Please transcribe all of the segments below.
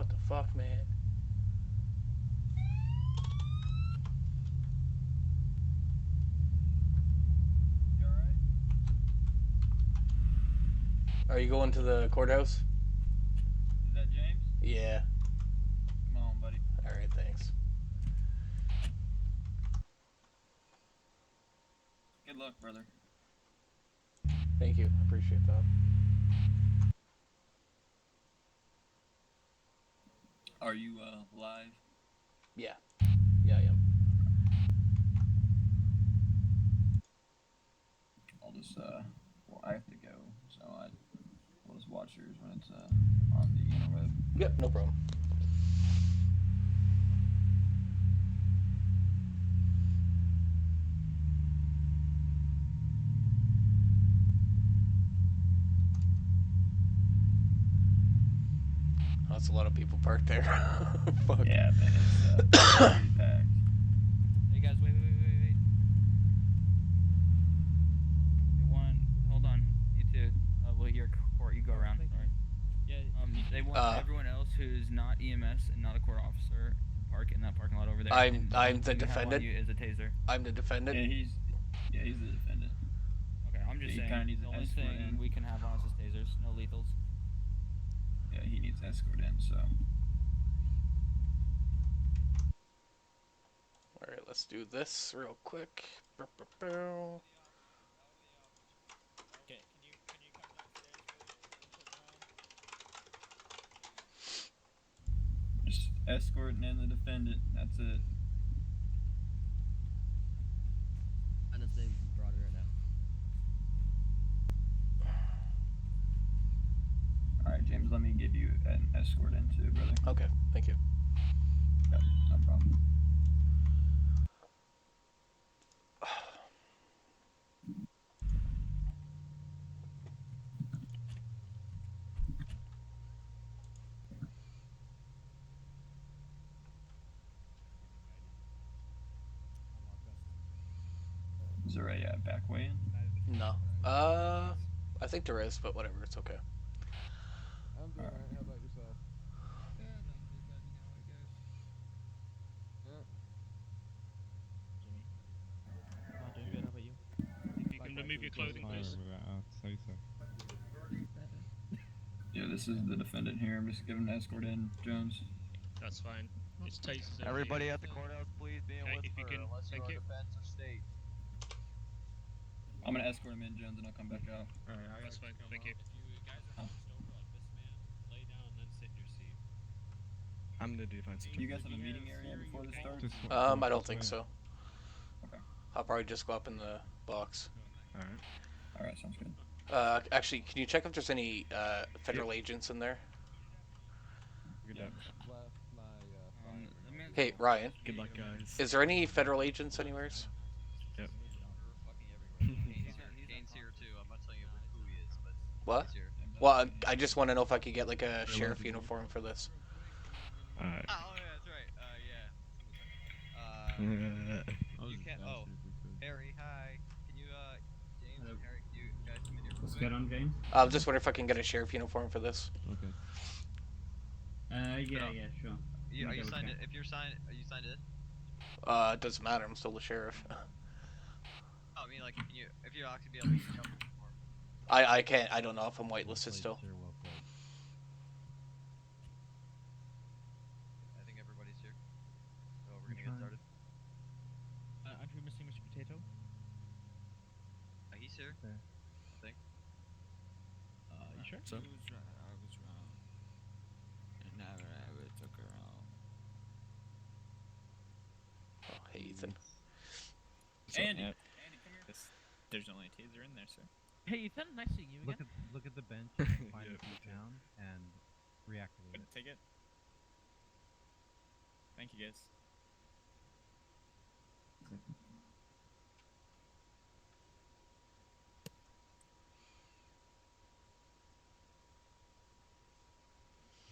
What the fuck, man? You alright? Are you going to the courthouse? Is that James? Yeah. Come on, buddy. Alright, thanks. Good luck, brother. Thank you. Appreciate that. Are you live? Yeah. Yeah, I am. I'll just well, I have to go, so will just watch yours when it's on the interweb. Yep, no problem. Oh, that's a lot of people parked there. Fuck. Yeah, man, it's pretty packed. Hey guys, wait. They want. Hold on, you two. Well, your court, you go around. Sorry. Yeah. They want everyone else who's not EMS and not a court officer to park in that parking lot over there. I'm the defendant. You is a taser. I'm the defendant. Yeah, he's the defendant. Okay, I'm just Yeah, he saying. kinda needs The an only escort thing in. we can have on us is tasers, no lethals. Yeah, he needs escort in, so. Alright, let's do this real quick. Okay, can you come downstairs? Just escorting in the defendant. That's it. I don't think you brought it right now. Alright, James, let me give you an escort in too, brother. Okay, thank you. Yep, no problem. Is there a back way in? No. I think there is, but whatever, it's okay. I'm doing alright. How about yourself? Yeah, not too bad, you know, I guess. Yeah. Jimmy. Doing good. How about you? If you can remove your clothing, please. Yeah, this is the defendant here. I'm just giving an escort in, Jones. That's fine. It's tasers. over Everybody here. at the courthouse, please be in Okay, with if you her, can- unless thank you're you. defense or state. I'm gonna escort him in, Jones, and I'll come back out. That's fine. Thank you. If you guys are hunched over like this, man, lay down and then sit in your seat. I'm the defense. Do you guys have a meeting area before this starts? I don't think so. Okay. I'll probably just go up in the box. Alright. Alright, sounds good. Actually, can you check if there's any federal agents in there? Good luck. Left my Hey, Ryan, Good luck, guys. is there any federal agents anywheres? Yep. Kane's here too. I'm not telling you who he is, but What? he's here. Well, I just want to know if I could get like a sheriff uniform for this. Alright. Oh yeah, that's right. You can't. Oh, Harry, hi. Can you, James and Harry, can you guys come in here? What's going on, James? I was just wondering if I can get a sheriff uniform for this. Okay. Yeah, sure. Are you signed in? If you're signed, are you signed in? It doesn't matter. I'm still the sheriff. Oh, I mean, like, if you actually be able to jump in for him. I can't. I don't know if I'm whitelisted still. I think everybody's here. So we're gonna get started. Aren't we missing Mr. Potato? He's here. Okay. I think. You sure? So? I was wrong. And now I took her out. Oh, hey, Ethan. Andy! Andy, come here. There's only a taser in there, sir. Hey, Ethan, nice seeing you again. Look at the bench, find Yeah, the key down, and reactivate it. Take it. Thank you, guys.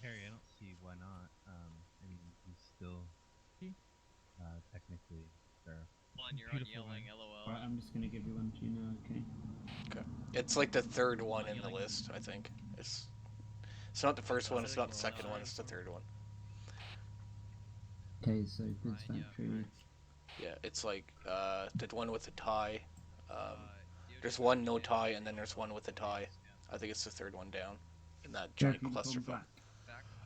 Harry, I don't see why not. I mean, he's still technically sheriff. Well, and you're on Beautiful, yelling, man. LOL. Right, I'm just gonna give you one, Gina, okay? Okay. It's like the third one in the list, I think. It's not the first one. It's not the second one. It's the third one. Okay, so goods factory. Yeah, it's like the one with the tie. DOJ There's got one no DOJ tie, and is then on there's the one with a tie. I think it's the third one down in that Sheriff giant uniform clusterfuck.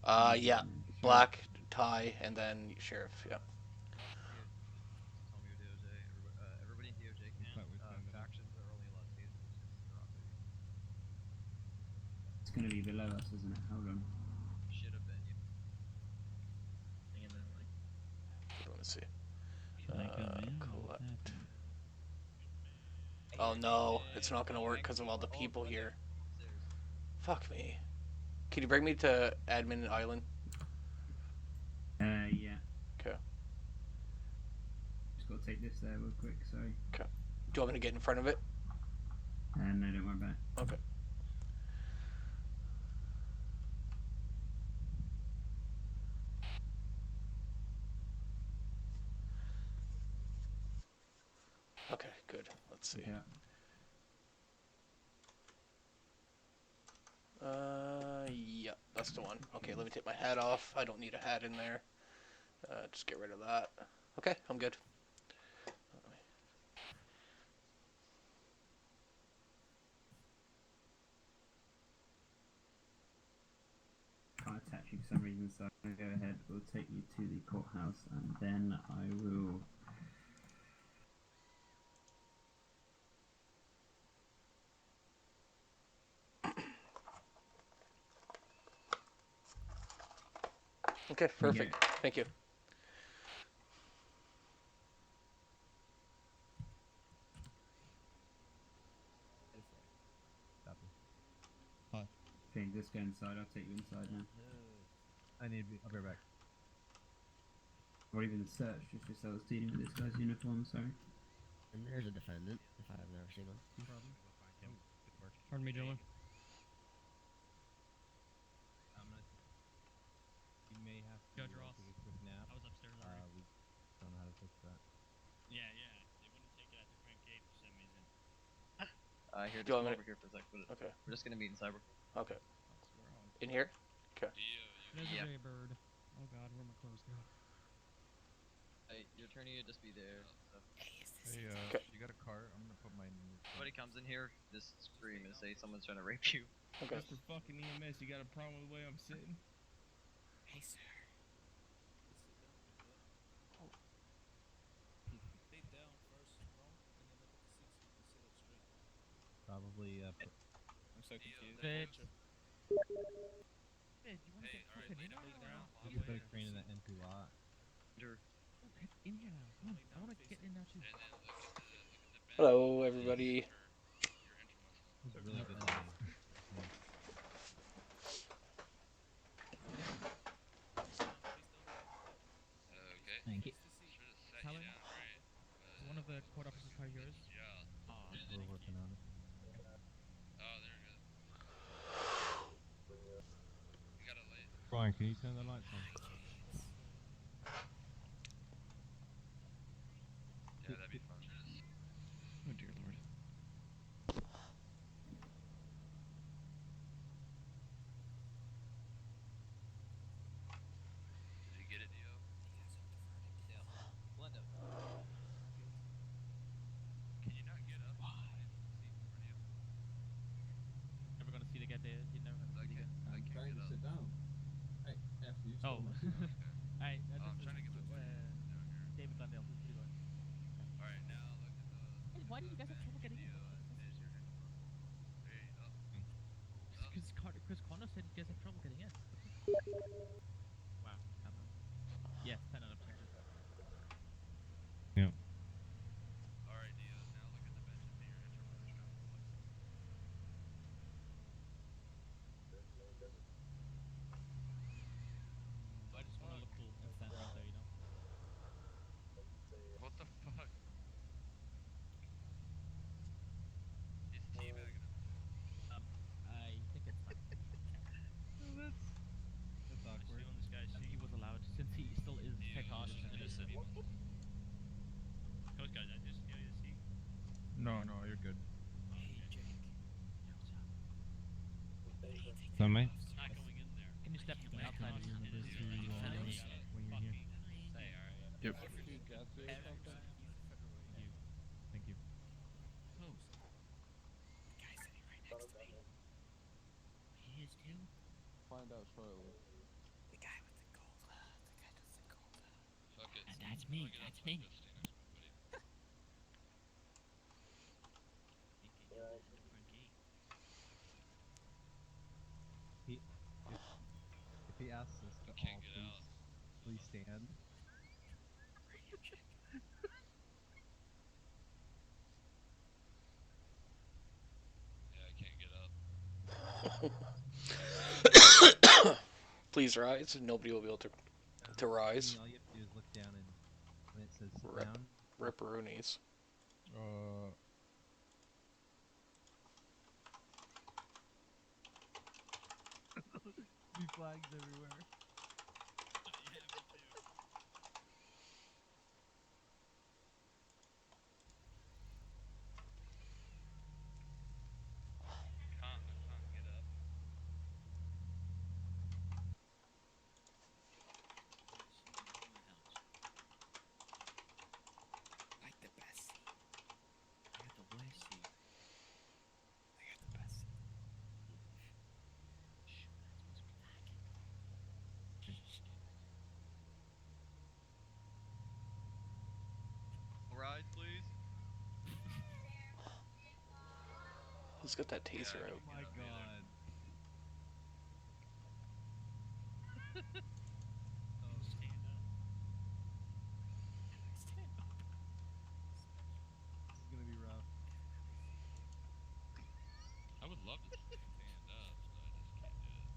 black. Yeah, Sheriff. black tie, and then sheriff. Yeah. Tell me DOJ. Everybody in DOJ can. Factions are only allowed tasers because they're operating. It's gonna be below us, isn't it? Hold on. Should have been. Yeah. Let me see. Can I come in? Collect. What's happening? Oh no, it's not gonna work because of all the people here. Fuck me. Can you bring me to admin island? Yeah. Okay. Just gotta take this there real quick, sorry. Okay. Do you want me to get in front of it? No, don't worry about it. Okay. Okay, good. Let's see. Yeah. Yeah, that's the one. Okay, let me take my hat off. I don't need a hat in there. Just get rid of that. Okay, I'm good. Can't attach you for some reason, so I'm gonna go ahead. We'll take you to the courthouse, and then I will. Okay, perfect. Thank you. Okay, just go inside. I'll take you inside now. I'll be right back. Or even search, just yourselves dealing with this guy's uniform, sorry. And there's a defendant, if I've never seen one. No problem. We'll find him. Good work. Pardon me, gentlemen. You may have to Judge Ross. take a quick nap. I was upstairs already. We don't know how to fix that. Yeah. They wouldn't take it at the crank gate for some reason. Here, Do you just want come me over here for a sec. Okay. We're just gonna meet in cyber. Okay. In here? Okay. There's Yeah. a bird. Oh god, where my clothes go? Hey, your attorney would just be there. So. Hey, Okay. you got a cart? I'm gonna put mine in your Somebody comes in here, just scream and say someone's trying to rape you. Okay. Mr. fucking EMS, you got a problem with the way I'm sitting? Hey, sir. Sit down first, bro, and then look at the seats. You can sit up straight. Probably, I'm so confused. Bitch. Hey, you wanna get fucking in now? you put a crane in that empty lot. Sure. Get in here now. Come on. I wanna get in now too. Hello, everybody. It's a really good name. Thank you. Helen? Is one of the court officers try yours? We're working on it. Brian, can you turn the lights on? Yeah, that'd be fun. Oh dear lord. Did you get it, Dio? Yeah. Glenda. Can you not get up? Never gonna see it again, David. You're never gonna see it again. I can't get up. Sit down. Hey, after you. Oh. Alright, I'm trying to get my David Glendale, who's pretty good. Alright, now look at the. Hey, why do you guys have trouble getting in? There's your Because Chris Connor said you guys have trouble getting in. Wow. Yeah, 10 out of 10. Yeah. Alright, Dio, now look at the bench and see your interpretation. I just wanna look cool and stand right there, you know? What the fuck? He's teabagging him. I think it's fine. That's awkward. This guy, he was allowed since he still is MacIntosh. Coach guys, I just steal you the seat. No, you're good. Hey, Jake. So, mate? Not going in there. Can you step to the outside? When you're here. Yep. Two Jesse or something? Thank you. Post. The guy sitting right next to me. He is too. Find out shortly. The guy with the gold. The guy with the gold. Fuck it. That's me. That's me. If he asks us to Can't all get out. please stand. Radio check. Yeah, I can't get up. Please rise. Nobody will be able to rise. All you have to do is look down and when it says sit Rip. down. Ripperoonies. Be flags everywhere. I can't get up. Like the best seat. I got the worst seat. I got the best seat. Shh, that's supposed to be back. All rise, please. Who's got that taser Yeah, out? Oh my god. Stand up. Stand up. This is gonna be rough. I would love to stand up, but I just can't do it.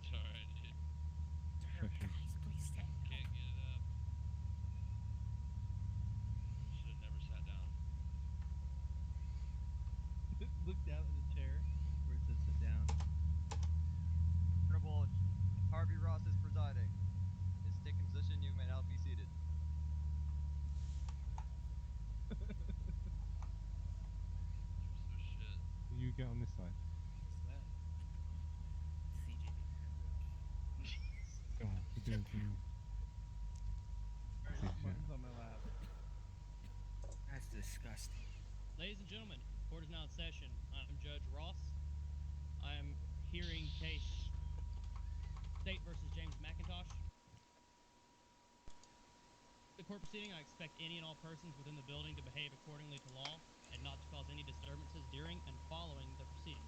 It's alright, dude. Guys, please stand up. Can't get it up. Should have never sat down. Look down at the chair where it says sit down. Honorable Harvey Ross is presiding. His stick in position, you may now be seated. You're so shit. You get on this side. What's that? Go on, we're doing some. Mine's on my lap. That's disgusting. Ladies and gentlemen, court is now in session. I'm Judge Ross. I am hearing case State versus James MacIntosh. The court proceeding, I expect any and all persons within the building to behave accordingly to law and not to cause any disturbances during and following the proceeding.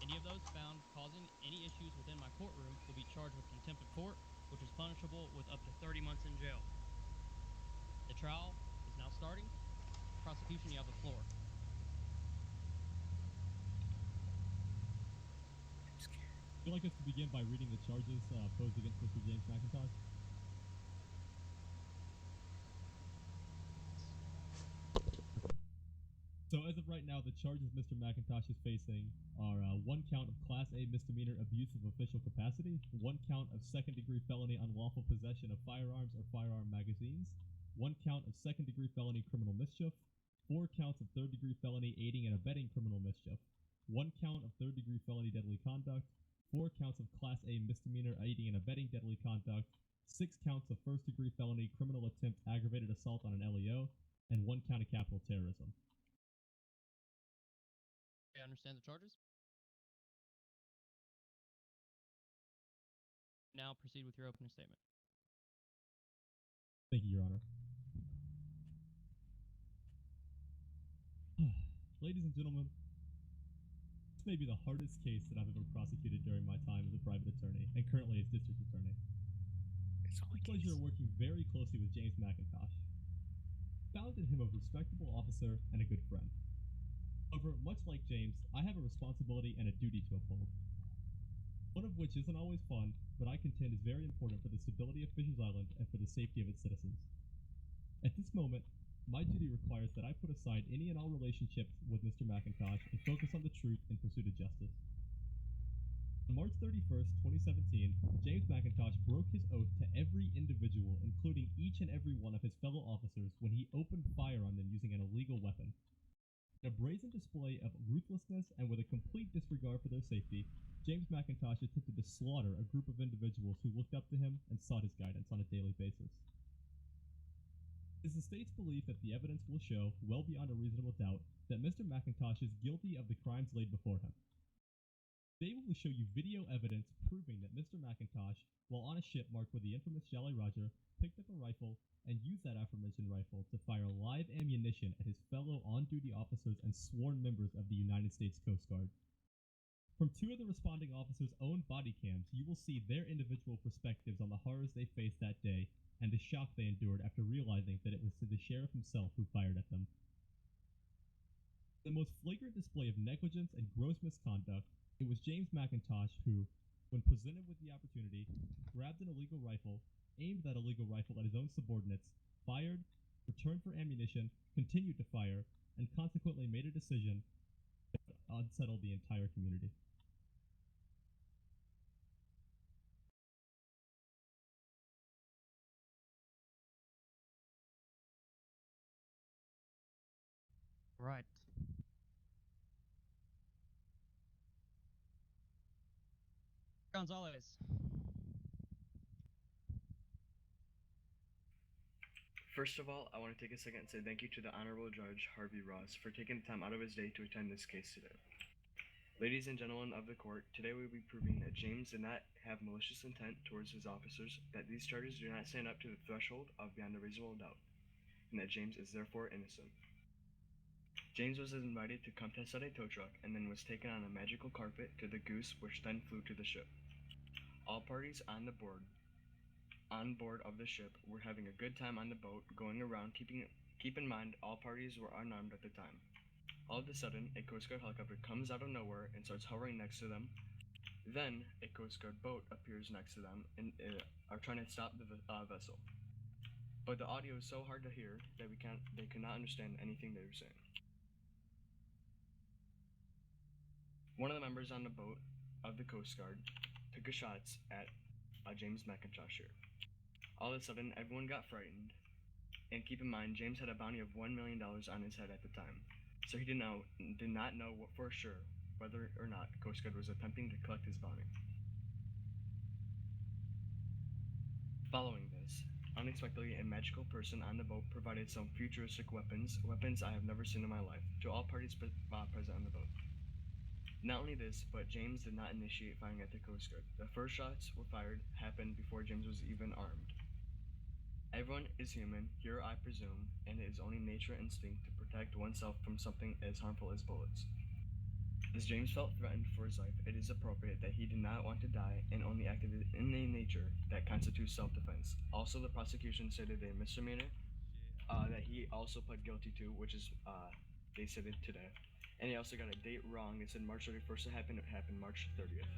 Any of those found causing any issues within my courtroom will be charged with contempt of court, which is punishable with up to 30 months in jail. The trial is now starting. Prosecution, you have the floor. I'm scared. Would you like us to begin by reading the charges posed against Mr. James MacIntosh? So as of right now, the charges Mr. MacIntosh is facing are one count of Class A misdemeanor abuse of official capacity, one count of second-degree felony unlawful possession of firearms or firearm magazines, one count of second-degree felony criminal mischief, 4 counts of third-degree felony aiding and abetting criminal mischief, 1 count of third-degree felony deadly conduct, 4 counts of Class A misdemeanor aiding and abetting deadly conduct, 6 counts of first-degree felony criminal attempt aggravated assault on an LEO, and 1 count of capital terrorism. I understand the charges. Now proceed with your opening statement. Thank you, Your Honor. Ladies and gentlemen, this may be the hardest case that I've ever prosecuted during my time as a private attorney, and currently as district attorney. It's The pleasure of working very closely with James MacIntosh. Found in him a respectable officer and a good friend. However, much like James, I have a responsibility and a duty to uphold. One of which isn't always fun, but I contend is very important for the stability of Fisher's Island and for the safety of its citizens. At this moment, my duty requires that I put aside any and all relationships with Mr. MacIntosh and focus on the truth in pursuit of justice. On March 31st, 2017, James MacIntosh broke his oath to every individual, including each and every one of his fellow officers, when he opened fire on them using an illegal weapon. In a brazen display of ruthlessness and with a complete disregard for their safety, James MacIntosh attempted to slaughter a group of individuals who looked up to him and sought his guidance on a daily basis. It is the state's belief that the evidence will show, well beyond a reasonable doubt, that Mr. MacIntosh is guilty of the crimes laid before him. Today we will show you video evidence proving that Mr. MacIntosh, while on a ship marked with the infamous Jolly Roger, picked up a rifle and used that aforementioned rifle to fire live ammunition at his fellow on-duty officers and sworn members of the United States Coast Guard. From two of the responding officers' own body cams, you will see their individual perspectives on the horrors they faced that day and the shock they endured after realizing that it was the sheriff himself who fired at them. The most flagrant display of negligence and gross misconduct, it was James MacIntosh who, when presented with the opportunity, grabbed an illegal rifle, aimed that illegal rifle at his own subordinates, fired, returned for ammunition, continued to fire, and consequently made a decision that unsettled the entire community. Right. Gonzalez. First of all, I want to take a second and say thank you to the Honorable Judge Harvey Ross for taking the time out of his day to attend this case today. Ladies and gentlemen of the court, today we will be proving that James did not have malicious intent towards his officers, that these charges do not stand up to the threshold of beyond a reasonable doubt, and that James is therefore innocent. James was invited to come test out a tow truck and then was taken on a magical carpet to the Goose, which then flew to the ship. All parties on board of the ship were having a good time on the boat, going around. Keep in mind, all parties were unarmed at the time. All of a sudden, a Coast Guard helicopter comes out of nowhere and starts hovering next to them. Then, a Coast Guard boat appears next to them and are trying to stop the vessel. But the audio is so hard to hear that they could not understand anything they were saying. One of the members on the boat of the Coast Guard took a shot at James MacIntosh here. All of a sudden, everyone got frightened, and keep in mind, James had a bounty of $1 million on his head at the time, so he did not know for sure whether or not Coast Guard was attempting to collect his bounty. Following this, unexpectedly, a magical person on the boat provided some futuristic weapons I have never seen in my life, to all parties present on the boat. Not only this, but James did not initiate firing at the Coast Guard. The first shots were fired happened before James was even armed. Everyone is human, here I presume, and it is only nature and instinct to protect oneself from something as harmful as bullets. As James felt threatened for his life, it is appropriate that he did not want to die and only acted in a nature that constitutes self-defense. Also, the prosecution stated a misdemeanor that he also pled guilty to, which is they stated today. And he also got a date wrong. They said March 31st it happened March 30th.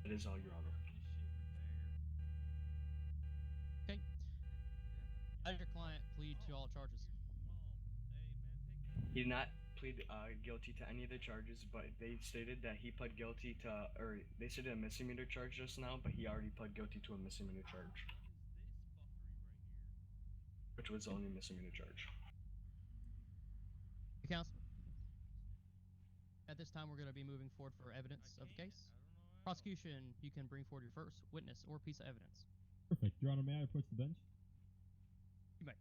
That is all, Your Honor. Okay. How did your client plead to all charges? He did not plead guilty to any of the charges, but they stated that he pled guilty to, or they stated a misdemeanor charge just now, but he already pled guilty to a misdemeanor charge, which was the only misdemeanor charge. Counsel. At this time, we're going to be moving forward for evidence of the case. Prosecution, you can bring forward your first witness or piece of evidence. Perfect. Your Honor, may I approach the bench? You may.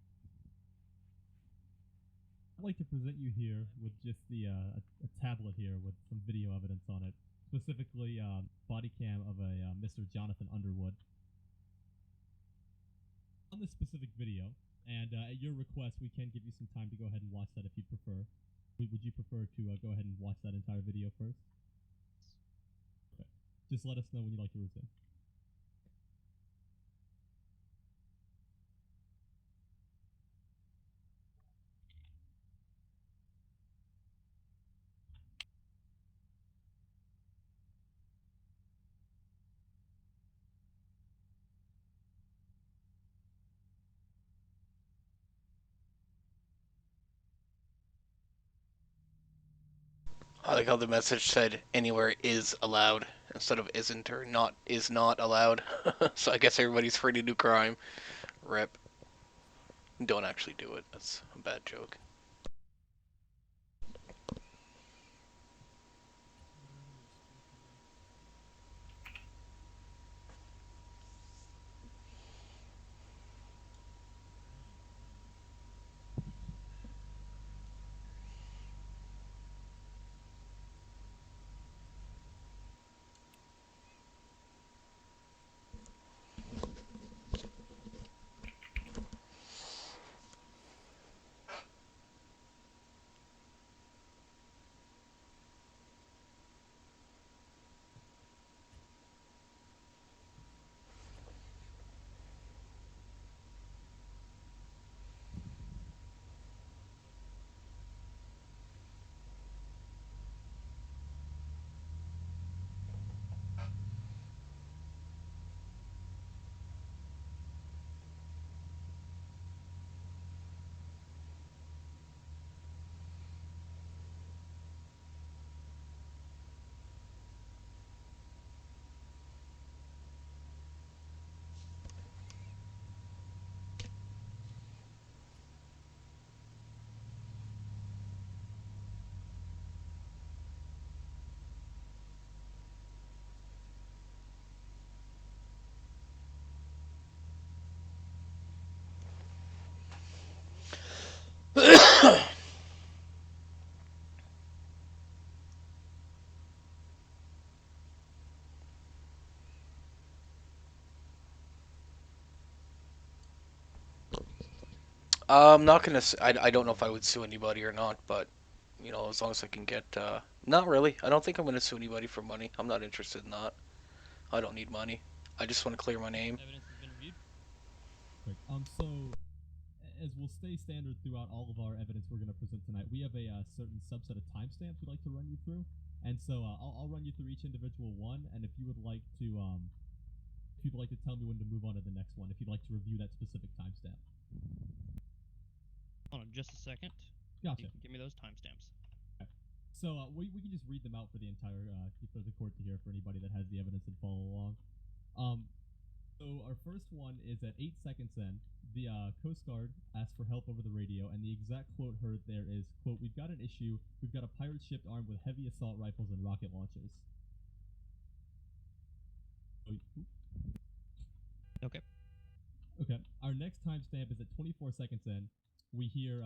I'd like to present you here with just the a tablet here with some video evidence on it, specifically body cam of a Mr. Jonathan Underwood. On this specific video, and at your request, we can give you some time to go ahead and watch that if you'd prefer. Would you prefer to go ahead and watch that entire video first? Okay. Just let us know when you'd like to resume. I like how the message said anywhere is allowed instead of isn't or not is not allowed. So I guess everybody's free to do crime. Rip. Don't actually do it. That's a bad joke. I'm not gonna. I don't know if I would sue anybody or not, but you know, as long as I can get. Not really. I don't think I'm gonna sue anybody for money. I'm not interested in that. I don't need money. I just want to clear my name. Evidence has been reviewed. Quick. So, as will stay standard throughout all of our evidence we're going to present tonight, we have a certain subset of timestamps we'd like to run you through, and so I'll run you through each individual one, and if you would like to, tell me when to move on to the next one, if you'd like to review that specific timestamp. Hold on, just a second. Gotcha. You can give me those timestamps. Okay. So we can just read them out for the entire for the court to hear for anybody that has the evidence and follow along. So our first one is at 8 seconds in. The Coast Guard asked for help over the radio, and the exact quote heard there is, quote, "We've got an issue. We've got a pirate ship armed with heavy assault rifles and rocket launchers." Okay. Okay. Our next timestamp is at 24 seconds in. We hear,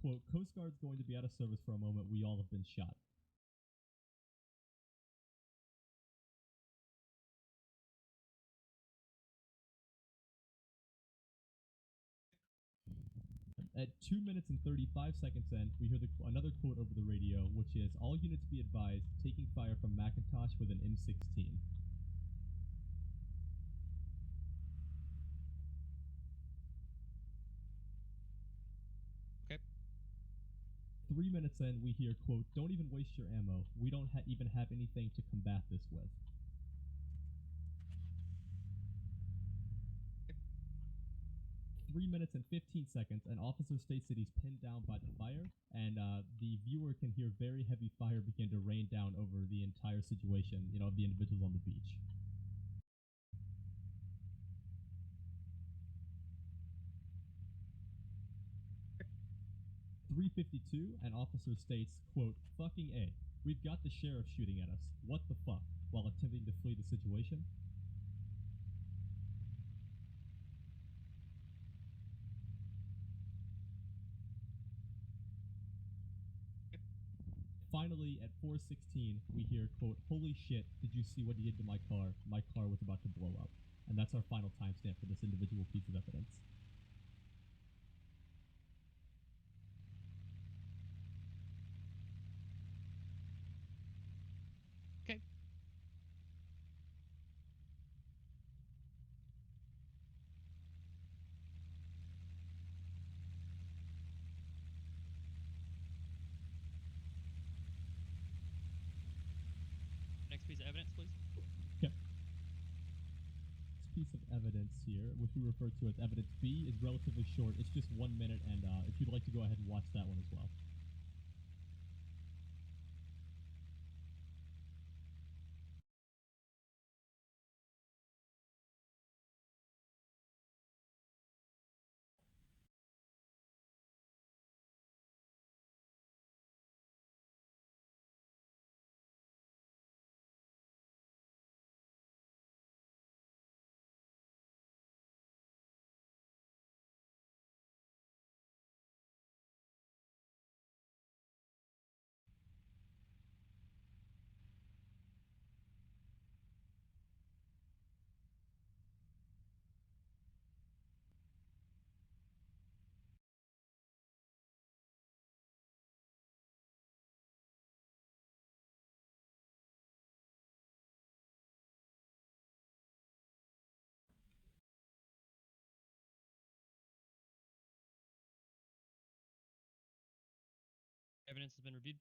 quote, "Coast Guard's going to be out of service for a moment. We all have been shot." At 2 minutes and 35 seconds in, we hear another quote over the radio, which is, "All units be advised, taking fire from MacIntosh with an M16. Okay. 3 minutes in, we hear, quote, "Don't even waste your ammo. We don't even have anything to combat this with." 3 minutes and 15 seconds, an officer states that he's pinned down by the fire, and the viewer can hear very heavy fire begin to rain down over the entire situation, of the individuals on the beach. 3:52, an officer states, quote, "Fucking A. We've got the sheriff shooting at us. What the fuck?" while attempting to flee the situation. Finally, at 4:16, we hear, quote, "Holy shit, did you see what he did to my car? My car was about to blow up." And that's our final timestamp for this individual piece of evidence. Okay. Next piece of evidence, please. Okay. This piece of evidence here, which we refer to as evidence B, is relatively short. It's just 1 minute, and if you'd like to go ahead and watch that one as well. evidence has been reviewed.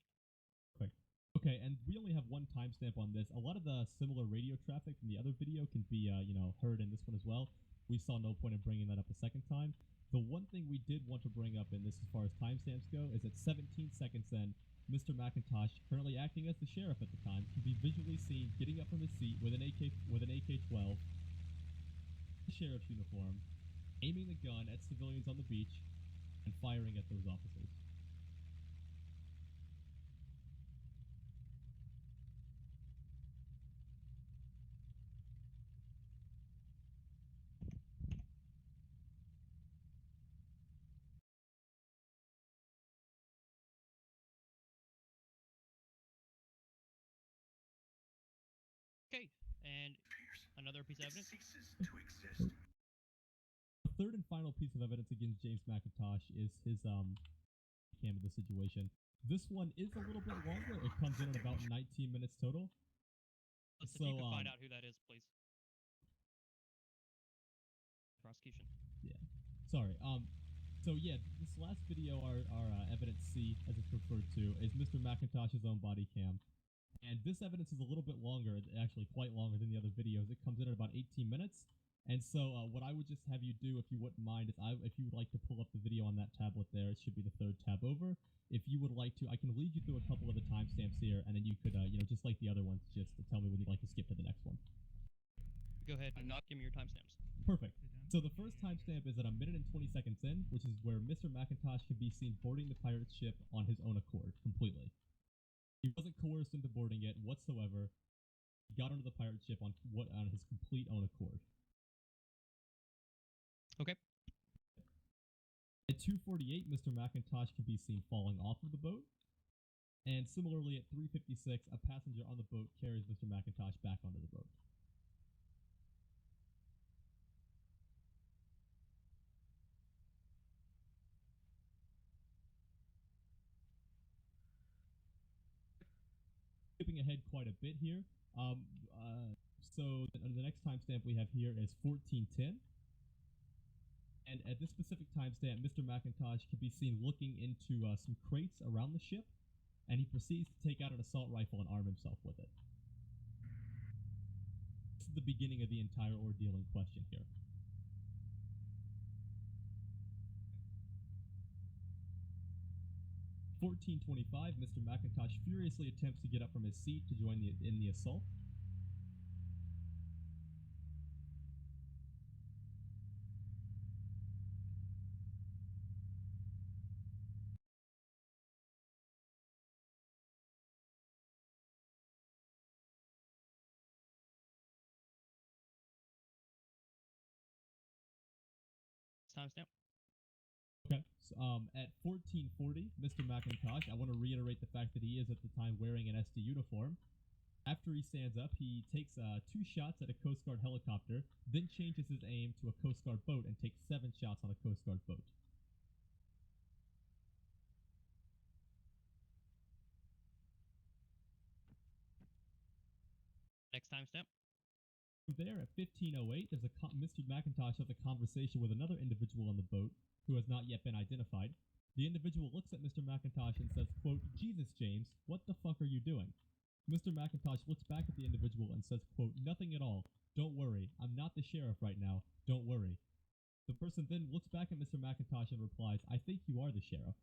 Perfect. Okay, and we only have one timestamp on this. A lot of the similar radio traffic from the other video can be, heard in this one as well. We saw no point in bringing that up a second time. The one thing we did want to bring up in this as far as timestamps go is at 17 seconds in, Mr. MacIntosh, currently acting as the sheriff at the time, can be visually seen getting up from his seat with an AK-12, sheriff's uniform, aiming the gun at civilians on the beach, and firing at those officers. Okay, and another piece of evidence. The third and final piece of evidence against James MacIntosh is his cam of the situation. This one is a little bit longer. It comes in at about 19 minutes total. If you can find out who that is, please. Prosecution. Yeah. Sorry. So yeah, this last video, our evidence C, as it's referred to, is Mr. MacIntosh's own body cam. And this evidence is a little bit longer, actually quite longer than the other videos. It comes in at about 18 minutes. And so what I would just have you do, if you wouldn't mind, is if you would like to pull up the video on that tablet there, it should be the third tab over. If you would like to, I can lead you through a couple of the timestamps here, and then you could, just like the other ones, just tell me when you'd like to skip to the next one. Go ahead and give me your timestamps. Perfect. So the first timestamp is at 1 minute and 20 seconds in, which is where Mr. MacIntosh can be seen boarding the pirate ship on his own accord, completely. He wasn't coerced into boarding it whatsoever. He got onto the pirate ship on his complete own accord. Okay. At 2:48, Mr. MacIntosh can be seen falling off of the boat. And similarly, at 3:56, a passenger on the boat carries Mr. MacIntosh back onto the boat. Skipping ahead quite a bit here. So the next timestamp we have here is 14:10. And at this specific timestamp, Mr. MacIntosh can be seen looking into some crates around the ship, and he proceeds to take out an assault rifle and arm himself with it. This is the beginning of the entire ordeal in question here. At 14:25, Mr. MacIntosh furiously attempts to get up from his seat to join in the assault. Timestamp. Okay. So, at 14:40, Mr. MacIntosh, I want to reiterate the fact that he is at the time wearing an SD uniform. After he stands up, he takes 2 shots at a Coast Guard helicopter, then changes his aim to a Coast Guard boat and takes 7 shots on a Coast Guard boat. Next timestamp. There, at 15:08, Mr. MacIntosh has a conversation with another individual on the boat who has not yet been identified. The individual looks at Mr. MacIntosh and says, quote, "Jesus, James, what the fuck are you doing?" Mr. MacIntosh looks back at the individual and says, quote, "Nothing at all. Don't worry. I'm not the sheriff right now. Don't worry." The person then looks back at Mr. MacIntosh and replies, "I think you are the sheriff."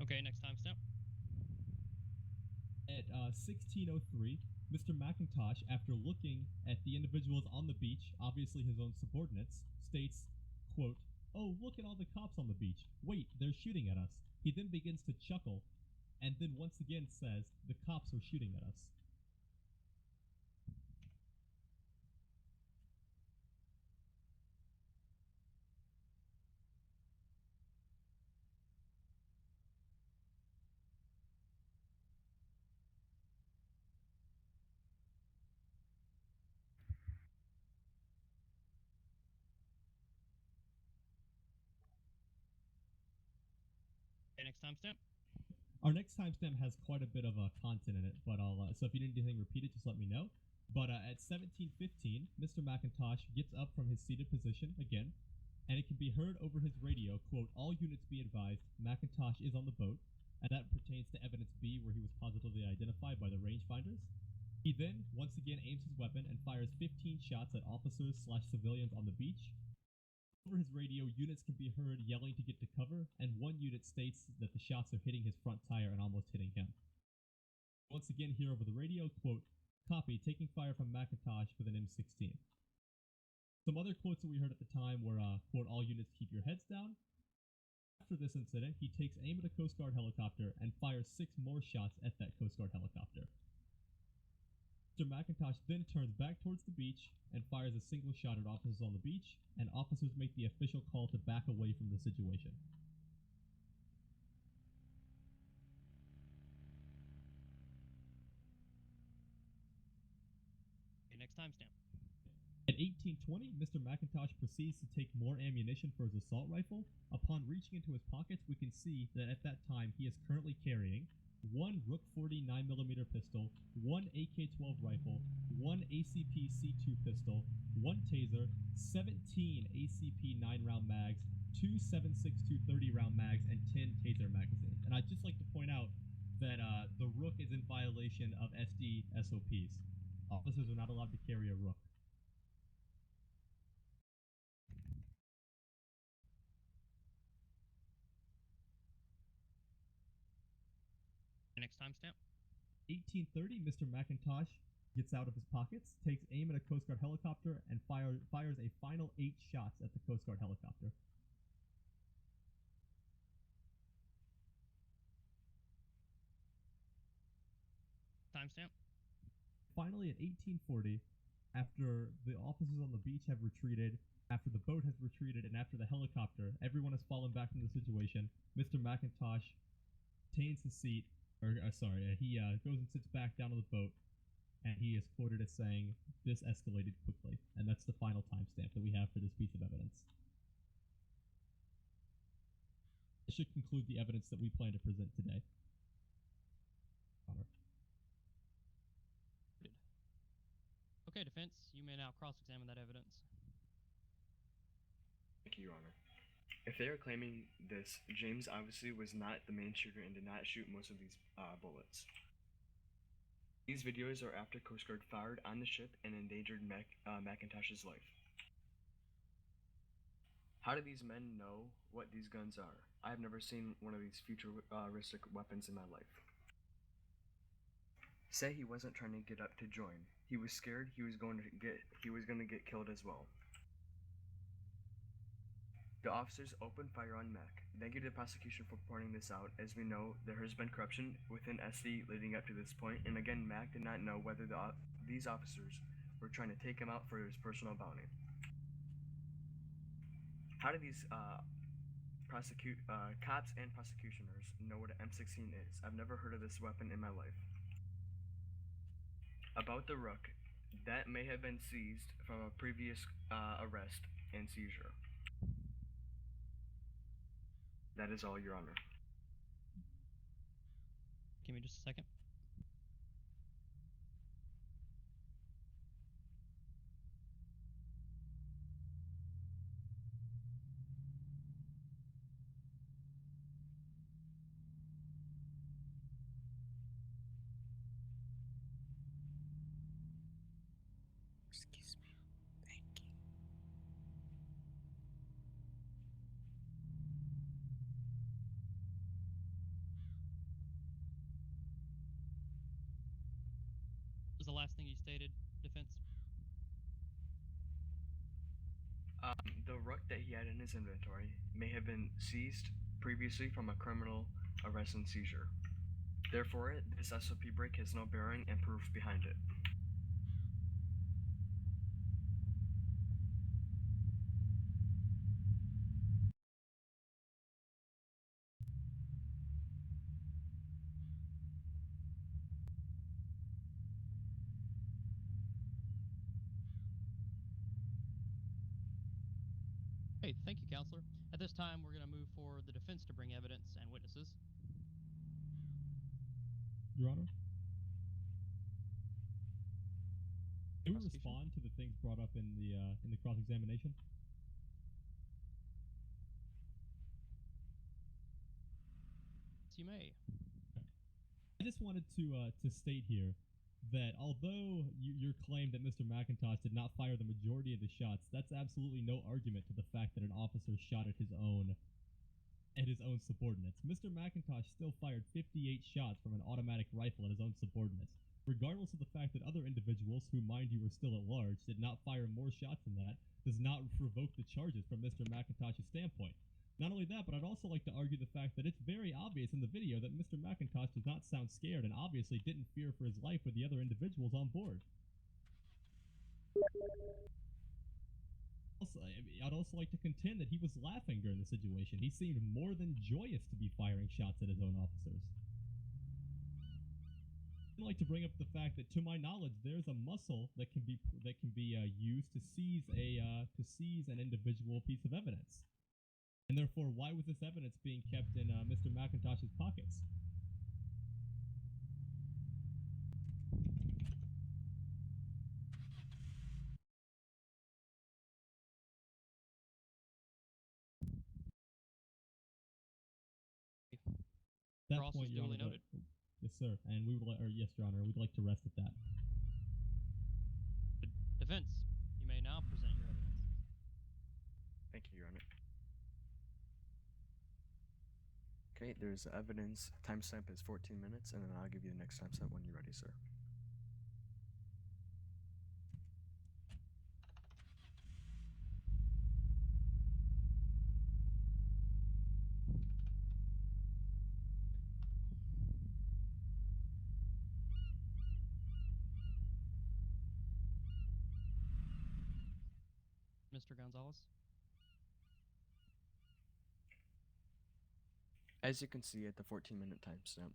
Okay, next timestamp. At 16:03, Mr. MacIntosh, after looking at the individuals on the beach, obviously his own subordinates, states, quote, "Oh, look at all the cops on the beach. Wait, they're shooting at us." He then begins to chuckle, and then once again says, "The cops are shooting at us." Okay, next timestamp. Our next timestamp has quite a bit of content in it, but so if you need anything repeated, just let me know. But at 17:15, Mr. MacIntosh gets up from his seated position again, and it can be heard over his radio, quote, "All units be advised, MacIntosh is on the boat," and that pertains to evidence B, where he was positively identified by the rangefinders. He then, once again, aims his weapon and fires 15 shots at officers/civilians on the beach. Over his radio, units can be heard yelling to get to cover, and one unit states that the shots are hitting his front tire and almost hitting him. Once again, here over the radio, quote, "Copy, taking fire from MacIntosh with an M16. Some other quotes that we heard at the time were, quote, "All units keep your heads down." After this incident, he takes aim at a Coast Guard helicopter and fires 6 more shots at that Coast Guard helicopter. Mr. MacIntosh then turns back towards the beach and fires a single shot at officers on the beach, and officers make the official call to back away from the situation. Okay, next timestamp. At 18:20, Mr. MacIntosh proceeds to take more ammunition for his assault rifle. Upon reaching into his pockets, we can see that at that time he is currently carrying one Rook 40 9mm pistol, one AK-12 rifle, one ACP C2 pistol, one taser, 17 ACP 9-round mags, 2 7.62 30-round mags, and 10 taser magazines. And I'd just like to point out that the Rook is in violation of SD SOPs. Officers are not allowed to carry a Rook. Next timestamp. 18:30, Mr. MacIntosh gets out of his pockets, takes aim at a Coast Guard helicopter, and fires a final 8 shots at the Coast Guard helicopter. Timestamp. Finally, at 18:40, after the officers on the beach have retreated, after the boat has retreated, and after the helicopter, everyone has fallen back from the situation, Mr. MacIntosh retains his seat, he goes and sits back down on the boat, and he is quoted as saying, "This escalated quickly," and that's the final timestamp that we have for this piece of evidence. This should conclude the evidence that we plan to present today. Honor. Okay, defense, you may now cross-examine that evidence. Thank you, Your Honor. If they are claiming this, James obviously was not the main shooter and did not shoot most of these bullets. These videos are after Coast Guard fired on the ship and endangered MacIntosh's life. How do these men know what these guns are? I have never seen one of these futuristic weapons in my life. Say he wasn't trying to get up to join. He was scared he was going to get killed as well. The officers opened fire on Mac. Thank you to the prosecution for pointing this out. As we know, there has been corruption within SD leading up to this point, and again, Mac did not know whether these officers were trying to take him out for his personal bounty. How do these cops and prosecutioners know what an M16 is? I've never heard of this weapon in my life. About the Rook, that may have been seized from a previous arrest and seizure. That is all, Your Honor. Give me just a second. Excuse me. Thank you. What was the last thing you stated, defense? The Rook that he had in his inventory may have been seized previously from a criminal arrest and seizure. Therefore, this SOP break has no bearing and proof behind it. Hey, thank you, Counselor. At this time, we're going to move for the defense to bring evidence and witnesses. Your Honor? Can we respond to the things brought up in the cross-examination? Yes, you may. I just wanted to state here that although your claim that Mr. MacIntosh did not fire the majority of the shots, that's absolutely no argument to the fact that an officer shot at his own subordinates. Mr. MacIntosh still fired 58 shots from an automatic rifle at his own subordinates. Regardless of the fact that other individuals, who mind you were still at large, did not fire more shots than that, does not revoke the charges from Mr. MacIntosh's standpoint. Not only that, but I'd also like to argue the fact that it's very obvious in the video that Mr. MacIntosh does not sound scared and obviously didn't fear for his life with the other individuals on board. I'd also like to contend that he was laughing during the situation. He seemed more than joyous to be firing shots at his own officers. I'd like to bring up the fact that, to my knowledge, there's a muscle that can be used to seize an individual piece of evidence. And therefore, why was this evidence being kept in Mr. MacIntosh's pockets? At that point, Your Honor, noted. Yes, sir. And we would yes, Your Honor, we'd like to rest at that. Defense, you may now present your evidence. Thank you, Your Honor. Okay, there's evidence. Timestamp is 14 minutes, and then I'll give you the next timestamp when you're ready, sir. Mr. Gonzalez? As you can see at the 14-minute timestamp,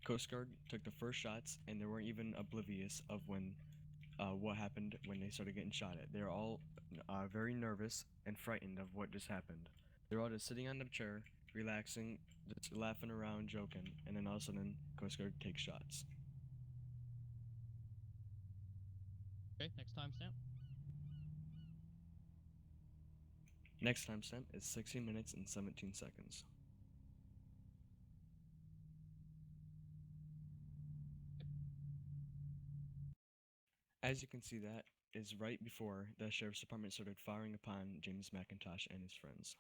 Coast Guard took the first shots, and they weren't even oblivious of what happened when they started getting shot at. They're all very nervous and frightened of what just happened. They're all just sitting on the chair, relaxing, just laughing around, joking, and then all of a sudden, Coast Guard takes shots. Okay, next timestamp. Next timestamp is 16 minutes and 17 seconds. As you can see, that is right before the Sheriff's Department started firing upon James MacIntosh and his friends.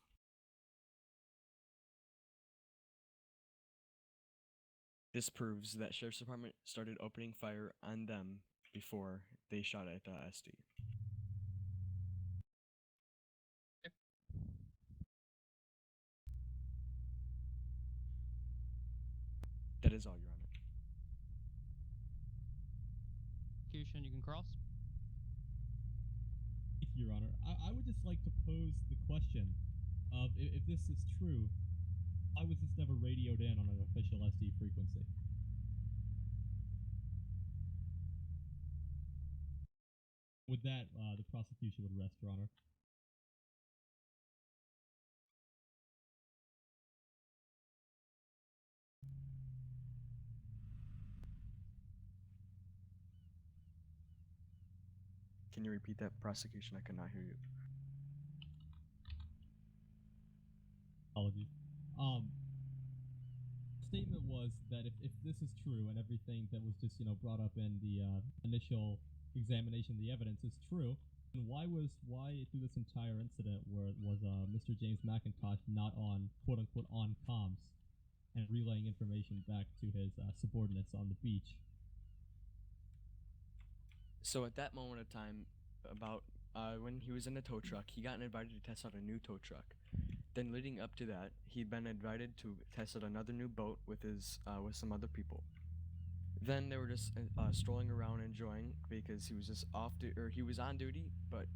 This proves that Sheriff's Department started opening fire on them before they shot at the SD. That is all, Your Honor. Execution, you can cross. Thank you, Your Honor. I would just like to pose the question of, if this is true, why was this never radioed in on an official SD frequency? With that, the prosecution would rest, Your Honor. Can you repeat that, prosecution? I cannot hear you. Apologies. Statement was that if this is true and everything that was just brought up in the initial examination of the evidence is true, then why through this entire incident was Mr. James MacIntosh not on quote unquote on comms and relaying information back to his subordinates on the beach? So at that moment of time, about when he was in the tow truck, he got invited to test out a new tow truck. Then leading up to that, he'd been invited to test out another new boat with some other people. Then they were just strolling around enjoying, because he was just he was on duty, but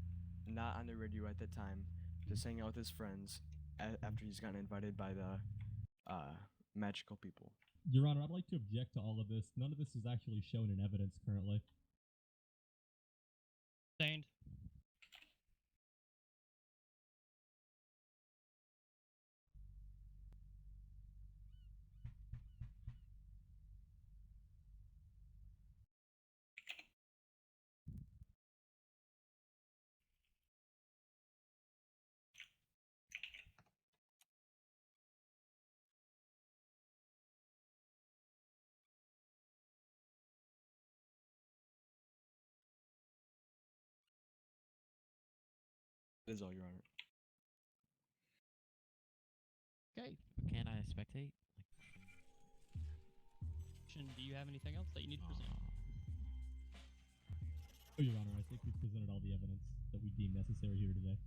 not on the radio at the time, just hanging out with his friends after he's gotten invited by the magical people. Your Honor, I'd like to object to all of this. None of this is actually shown in evidence currently. Sustained. That is all, Your Honor. Okay. Can I spectate? Do you have anything else that you need to present? Oh, Your Honor, I think we've presented all the evidence that we deem necessary here today.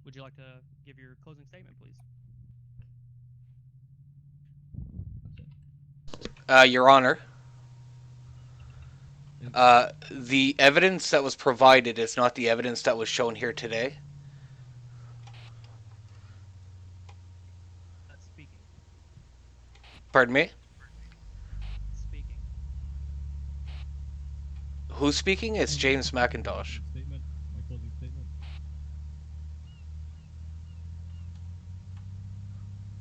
Would you like to give your closing statement, please? Your Honor, the evidence that was provided is not the evidence that was shown here today. Speaking. Pardon me? Speaking. Who's speaking? It's James MacIntosh. Statement. My closing statement.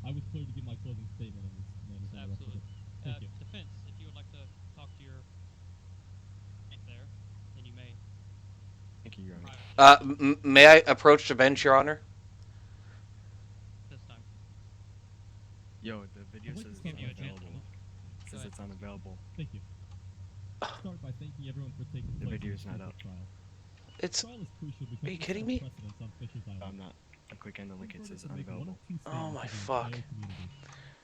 I was clear to give my closing statement on this man was Absolutely. Thank you. Defense, if you would like to talk to your there, then you may. Thank you, Your Honor. May I approach the bench, Your Honor? This time. Yo, the video says it's unavailable. It says it's unavailable. Thank you. Start by thanking everyone for taking The place video in is this not up. trial. It's. Trial is crucial because Are you it kidding sets me? precedents on Fisher's Island. I'm not. I click on the link. It says To make one unavailable. of two Oh my statements to the fuck. entire community.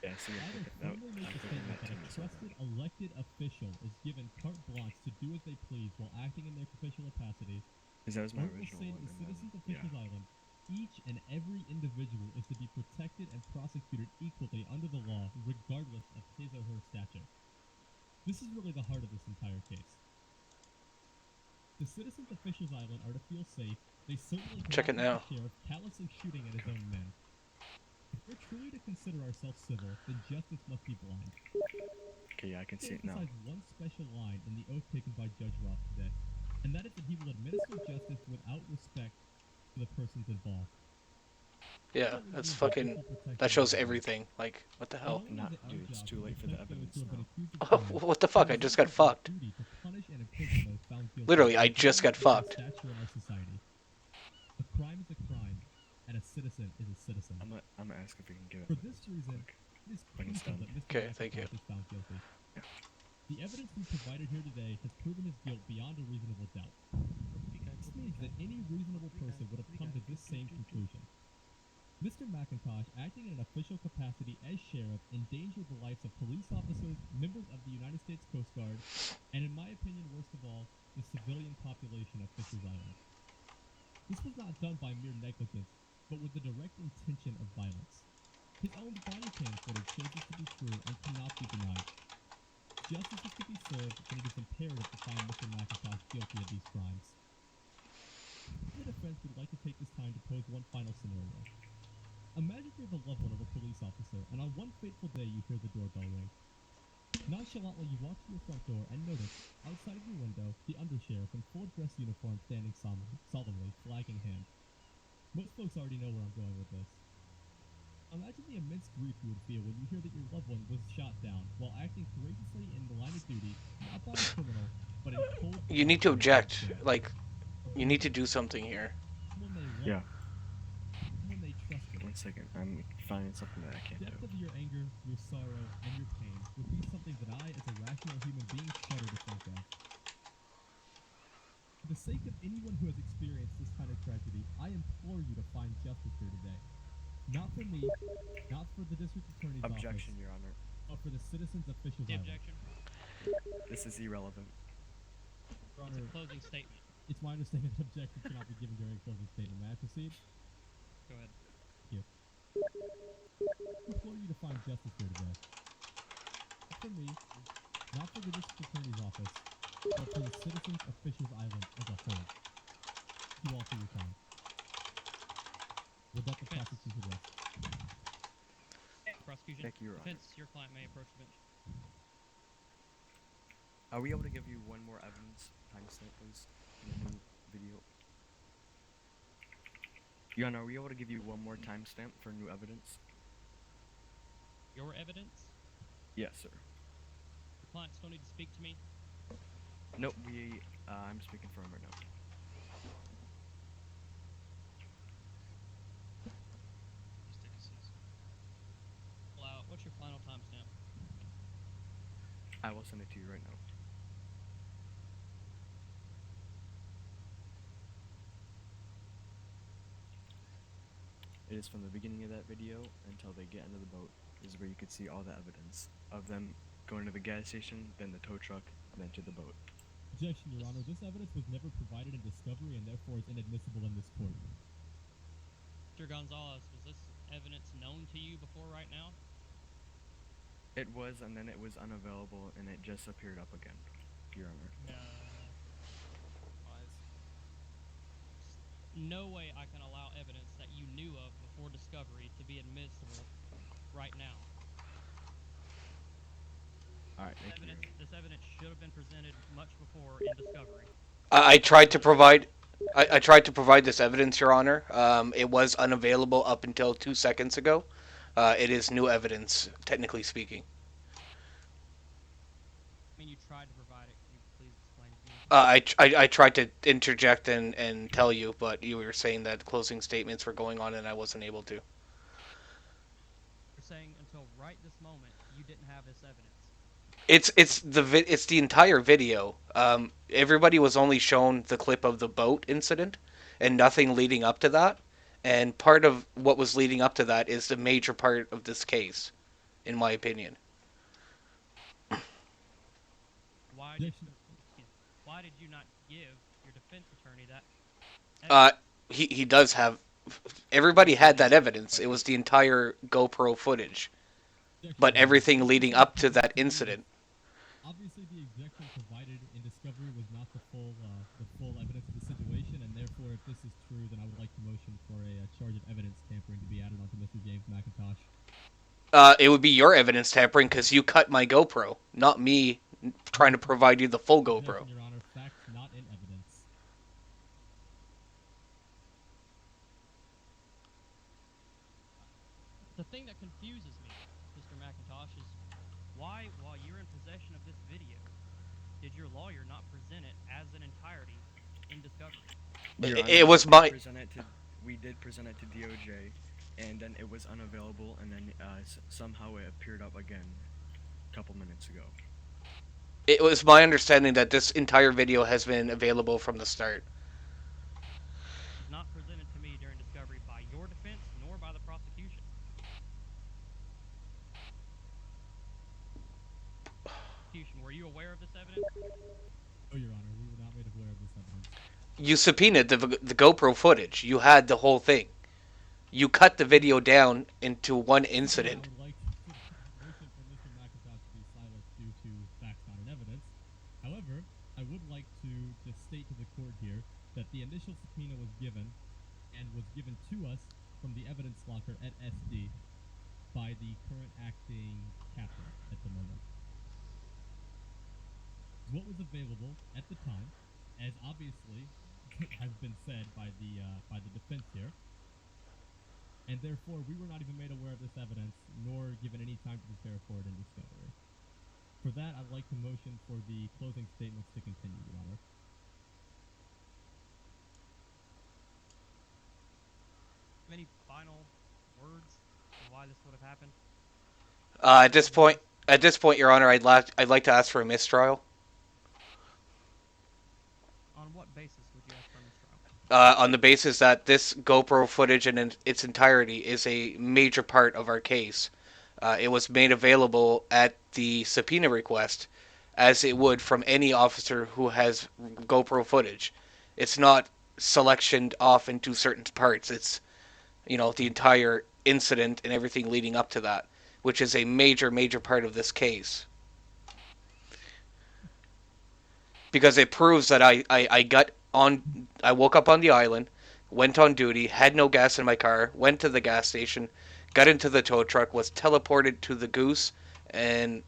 Yeah, see, I Either click that. firmly make I'm the clicking statement that that a too. trusted elected official is given carte blanche to do as they please while acting in their official capacity, Because that was my or it will original say one. to the And citizens of then, yeah. Fisher's Island, each and every individual is to be protected and prosecuted equally under the law, regardless of his or her stature. This is really the heart of this entire case. The citizens of Fisher's Island are to feel safe. They certainly Check it now. The sheriff callously shooting at his own men. If we're truly to consider ourselves civil, then justice must be blind. Okay, yeah, I can see it now. Emphasize one special line in the oath taken by Judge Roth today, and that is that he will administer justice without respect to the persons involved. Yeah, that's fucking. That shows everything. Like, what the hell? Not, dude, it's too late for the evidence now. Oh, what the fuck? I just got fucked. Literally, I just got fucked. A crime is a crime, and a citizen is a citizen. I'm gonna ask if we can get it. For this reason, it is When it's crucial done. that Mr. Okay, thank you. MacIntosh is found guilty. Yeah. The evidence we provided here today has proven his guilt beyond a reasonable doubt. This means that any reasonable person would have come to this same conclusion. Mr. MacIntosh, acting in an official capacity as sheriff, endangered the lives of police officers, members of the United States Coast Guard, and in my opinion, worst of all, the civilian population of Fisher's Island. This was not done by mere negligence, but with the direct intention of violence. His own body cam footage shows this to be true and cannot be denied. Justice is to be served, and it is imperative to find Mr. MacIntosh guilty of these crimes. The defense would like to take this time to pose one final scenario. Imagine you're the loved one of a police officer, and on one fateful day you hear the doorbell ring. Nonchalantly, you walk to your front door and notice, outside of your window, the undersheriff in full dress uniform standing solemnly, flag in hand. Most folks already know where I'm going with this. Imagine the immense grief you would feel when you hear that your loved one was shot down while acting courageously in the line of duty, not by a criminal, but in cold. You need to object. Like, you need to do something here. Yeah. Someone they trusted. 1 second. I'm finding something that I can't The depth do. of your anger, your sorrow, and your pain would be something that I, as a rational human being, shudder to think of. For the sake of anyone who has experienced this kind of tragedy, I implore you to find justice here today. Not for me, not for the district attorney's Objection, office, Your Honor. but for the citizens of Fisher's The Island. objection. This is irrelevant. Your It's Honor, a closing statement. it's my understanding that objection cannot be given during a closing statement. May I proceed? Go ahead. Thank you. I implore you to find justice here today. Not for me, not for the district attorney's office, but for the citizens of Fisher's Island as a whole. Thank you all for your time. Would that the prosecution rest? Prosecution. Thank you, Your Honor. Defense, your client may approach the bench. Are we able to give you one more evidence timestamp, please? In the new video. Your Honor, are we able to give you one more timestamp for new evidence? Your evidence? Yes, sir. The client still need to speak to me. Nope, I'm speaking for him right now. What's your final timestamp? I will send it to you right now. It is from the beginning of that video until they get into the boat is where you could see all the evidence of them going to the gas station, then the tow truck, then to the boat. Objection, Your Honor. This evidence was never provided in discovery and therefore is inadmissible in this court. Mr. Gonzalez, was this evidence known to you before right now? It was, and then it was unavailable, and it just appeared up again, Your Honor. No way I can allow evidence that you knew of before discovery to be admissible right now. Alright, thank you. This evidence should have been presented much before in discovery. I tried to provide. I tried to provide this evidence, Your Honor. It was unavailable up until 2 seconds ago. It is new evidence, technically speaking. I mean, you tried to provide it. Can you please explain to me? I tried to interject and tell you, but you were saying that closing statements were going on and I wasn't able to. You're saying until right this moment you didn't have this evidence. It's the entire video. Everybody was only shown the clip of the boat incident and nothing leading up to that. And part of what was leading up to that is the major part of this case, in my opinion. Why did you not give your defense attorney that evidence? He does have. Everybody had that evidence. It was the entire GoPro footage, but everything leading up to that incident. Obviously, the objection provided in discovery was not the full evidence of the situation, and therefore, if this is true, then I would like to motion for a charge of evidence tampering to be added onto Mr. James MacIntosh. It would be your evidence tampering because you cut my GoPro, not me trying to provide you the full GoPro. Your Honor, facts not in evidence. The thing that confuses me, Mr. MacIntosh, is why, while you're in possession of this video, did your lawyer not present it as an entirety in discovery? It was my. We did present it to DOJ, and then it was unavailable, and then somehow it appeared up again a couple minutes ago. It was my understanding that this entire video has been available from the start. It was not presented to me during discovery by your defense nor by the prosecution. Were you aware of this evidence? No, Your Honor, we were not made aware of this evidence. You subpoenaed the GoPro footage. You had the whole thing. You cut the video down into one incident. I would like motion for Mr. MacIntosh to be silenced due to facts not in evidence. However, I would like to just state to the court here that the initial subpoena was given and was given to us from the evidence locker at SD by the current acting captain at the moment. What was available at the time, as obviously has been said by the defense here, and therefore we were not even made aware of this evidence, nor given any time to prepare for it in discovery. For that, I'd like to motion for the closing statements to continue, Your Honor. Any final words on why this would have happened? At this point, Your Honor, I'd like to ask for a mistrial. On what basis would you ask for a mistrial? On the basis that this GoPro footage in its entirety is a major part of our case. It was made available at the subpoena request, as it would from any officer who has GoPro footage. It's not selectioned off into certain parts. It's, the entire incident and everything leading up to that, which is a major, major part of this case. Because it proves that I woke up on the island, went on duty, had no gas in my car, went to the gas station, got into the tow truck, was teleported to the Goose, and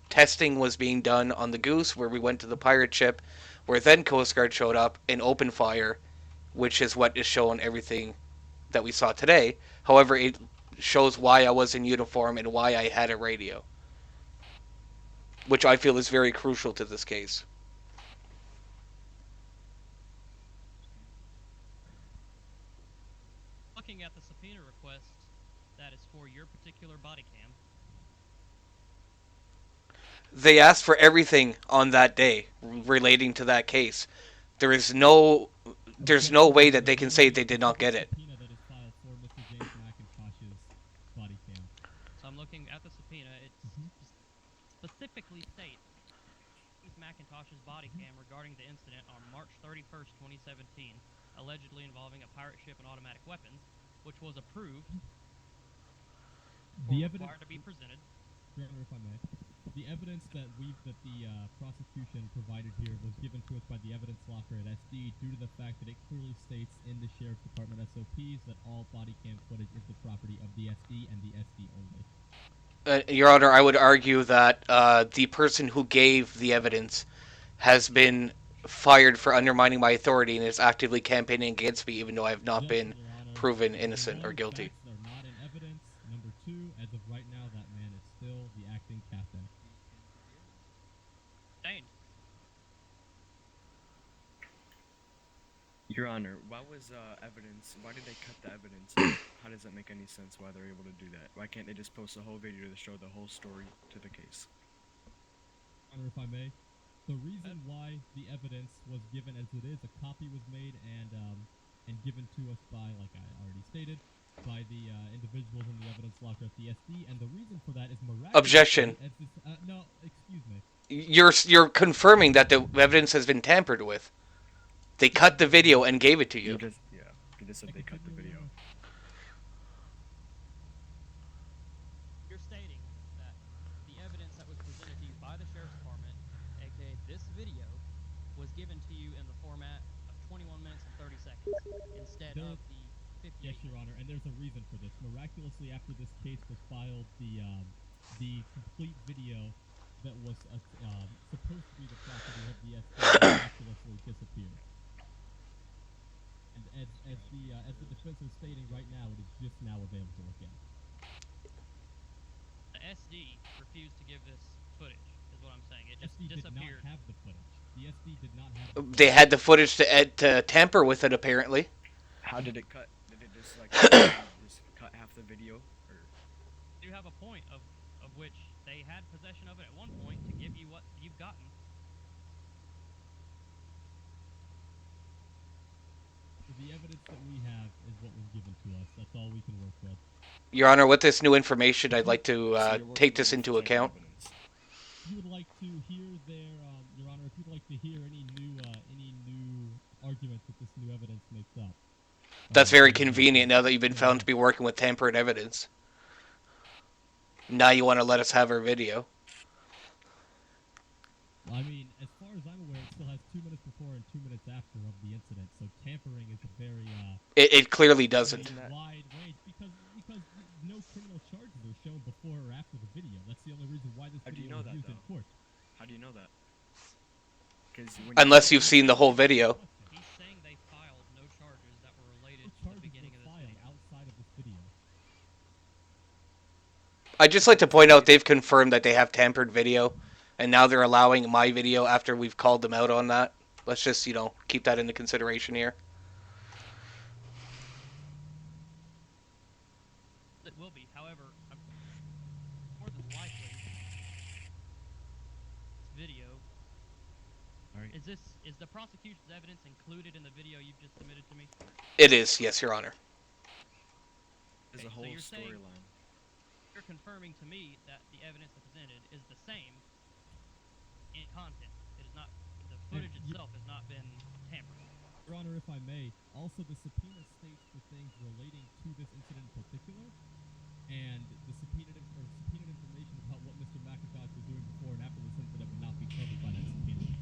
testing was being done on the Goose, where we went to the pirate ship, where then Coast Guard showed up and opened fire, which is what is shown everything that we saw today. However, it shows why I was in uniform and why I had a radio, which I feel is very crucial to this case. Looking at the subpoena request, that is for your particular body cam. They asked for everything on that day relating to that case. There's no way that they can say they did not get it. That is filed for the subpoena, it specifically states MacIntosh's body cam regarding the incident on March 31st, 2017, allegedly involving a pirate ship and automatic weapons, which was approved The or evidence required to be presented. Your Honor, if I may, the evidence that the prosecution provided here was given to us by the evidence locker at SD due to the fact that it clearly states in the Sheriff's Department SOPs that all body cam footage is the property of the SD and the SD only. Your Honor, I would argue that the person who gave the evidence has been fired for undermining my authority and is actively campaigning against me, even though I have not been proven innocent or guilty. Facts are not in evidence. Number two, as of right now, that man is still the acting captain. Dane. Your Honor, why was evidence? Why did they cut the evidence? How does that make any sense? Why they're able to do that? Why can't they just post a whole video to show the whole story to the case? Honor, if I may, the reason why the evidence was given as it is, a copy was made and given to us by, like I already stated, by the individuals in the evidence locker at the SD, and the reason for that is miraculous. Objection. No, excuse me. You're confirming that the evidence has been tampered with. They cut the video and gave it to you. You just said they cut the video. You're stating that the evidence that was presented to you by the Sheriff's Department, aka this video, was given to you in the format of 21 minutes and 30 seconds instead of the 58. Yes, Your Honor, and there's a reason for this. Miraculously, after this case was filed, the complete video that was supposed to be the property of the SD miraculously disappeared. And as the defense is stating right now, it is just now available again. The SD refused to give this footage, is what I'm saying. It just SD disappeared. did not have the footage. The SD did not have. They had the footage to tamper with it, apparently. How did it cut? Did it just like just cut half the video? Or? You have a point of which they had possession of it at one point to give you what you've gotten. The evidence that we have is what was given to us. That's all we can work with. Your Honor, with this new information, I'd like to take this into account. If you would like to hear Your Honor, if you'd like to hear any new arguments that this new evidence makes up. That's very convenient now that you've been found to be working with tampered evidence. Now you want to let us have our video. Well, I mean, as far as I'm aware, it still has 2 minutes before and 2 minutes after of the incident, so tampering is a very It clearly doesn't. Wide range because no criminal charges are shown before or after the video. That's the only reason why this video was used in court. How do you know that? Unless you've seen the whole video. He's saying they filed no charges that were related to the beginning of this video. Outside of this video. I'd just like to point out they've confirmed that they have tampered video, and now they're allowing my video after we've called them out on that. Let's just, keep that into consideration here. It will be, however, more than likely, this video. Is the prosecution's evidence included in the video you've just submitted to me? It is, yes, Your Honor. There's a whole storyline. You're confirming to me that the evidence that's presented is the same in content. It is not. The footage itself has not been tampered. Your Honor, if I may, also the subpoena states the things relating to this incident in particular, and the subpoenaed information about what Mr. MacIntosh was doing before and after this incident would not be covered by that subpoena.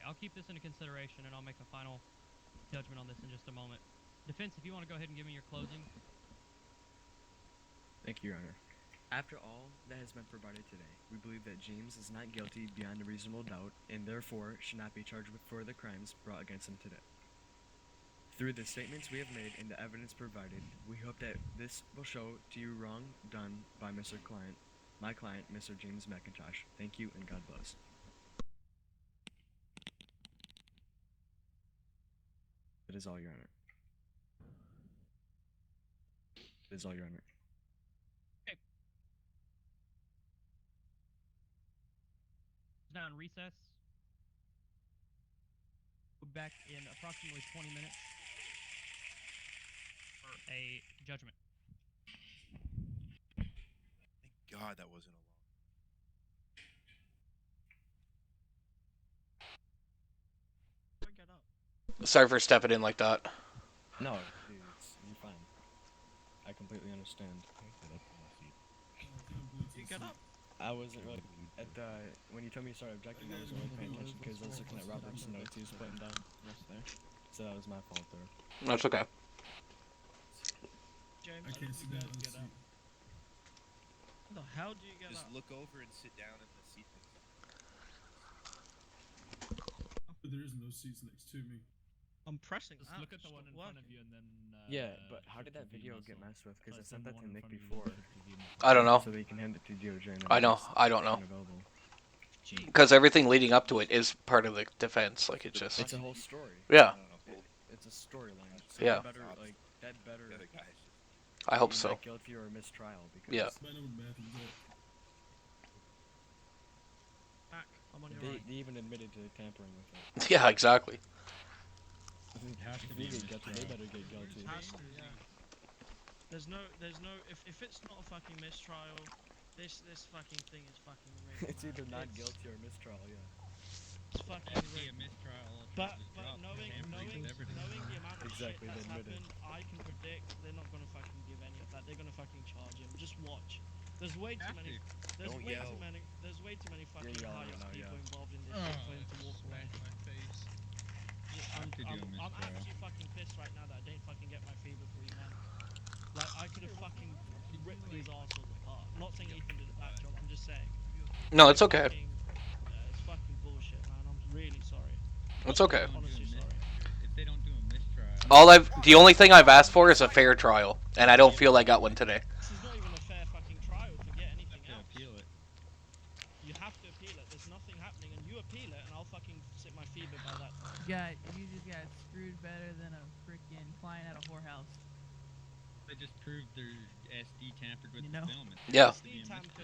I'll keep this into consideration, and I'll make a final judgment on this in just a moment. Defense, if you want to go ahead and give me your closing. Thank you, Your Honor. After all that has been provided today, we believe that James is not guilty beyond a reasonable doubt, and therefore should not be charged with further crimes brought against him today. Through the statements we have made and the evidence provided, we hope that this will show to you wrong done by Mr. Client. my client, Mr. James MacIntosh. Thank you and God bless. It is all, Your Honor. It is all, Your Honor. Okay. Now in recess. We'll be back in approximately 20 minutes for a judgment. Thank God that wasn't a long. Get up. Sorry for stepping in like that. No, dude, you're fine. I completely understand. You get up. I wasn't really at the when you told me to start objecting. I wasn't really paying attention because I was looking at Robert's notes he was putting down. So that was my fault there. That's okay. James, I can't sit down. get up. How the hell do you get Just up? look over and sit down in the seat next to But there is no seats next to me. I'm pressing. Just look at the one in front of you and then. Yeah, but how did that video get messed with? Because I sent that to Nick before. I don't know. So they can hand it to DOJ. I know. I don't know. Available. Because everything leading up to it is part of the defense. Like it just. It's a whole story. Yeah. It's a storyline. So Yeah. Better, like that better. I hope so. Guilty or mistrial. Because Yeah. I'm on your they, right. they even admitted to tampering with it. Yeah, exactly. It has to If be they a get guilty, they better get guilty. It has to, yeah. There's no, if it's not a fucking mistrial, this fucking thing is fucking rigged. It's either not guilty or mistrial, yeah. It's fucking rigged. a mistrial. But knowing the amount of Exactly, shit that's they admitted. happened, I can predict they're not gonna fucking give any of that. They're gonna fucking charge him. Just watch. There's way too many. There's Don't way yell. too many. There's way too many fucking yelling high right now, people yeah. involved in this shit for him to walk away. My face. I'm actually fucking pissed right now that I didn't fucking get my fever for you, man. Like, I could have fucking ripped these assholes apart. I'm not saying Ethan did a bad job, I'm just saying. No, it's okay. It's fucking bullshit, man. I'm really sorry. It's okay. Honestly sorry. If they don't do a mistrial. The only thing I've asked for is a fair trial, and I don't feel I got one today. This is not even a fair fucking trial to get anything else. Appeal it. You have to appeal it. There's nothing happening, and you appeal it, and I'll fucking sit my fever by that time. You just got screwed better than a freaking client at a whorehouse. They just proved their SD tampered with the film. Yeah. SD tampered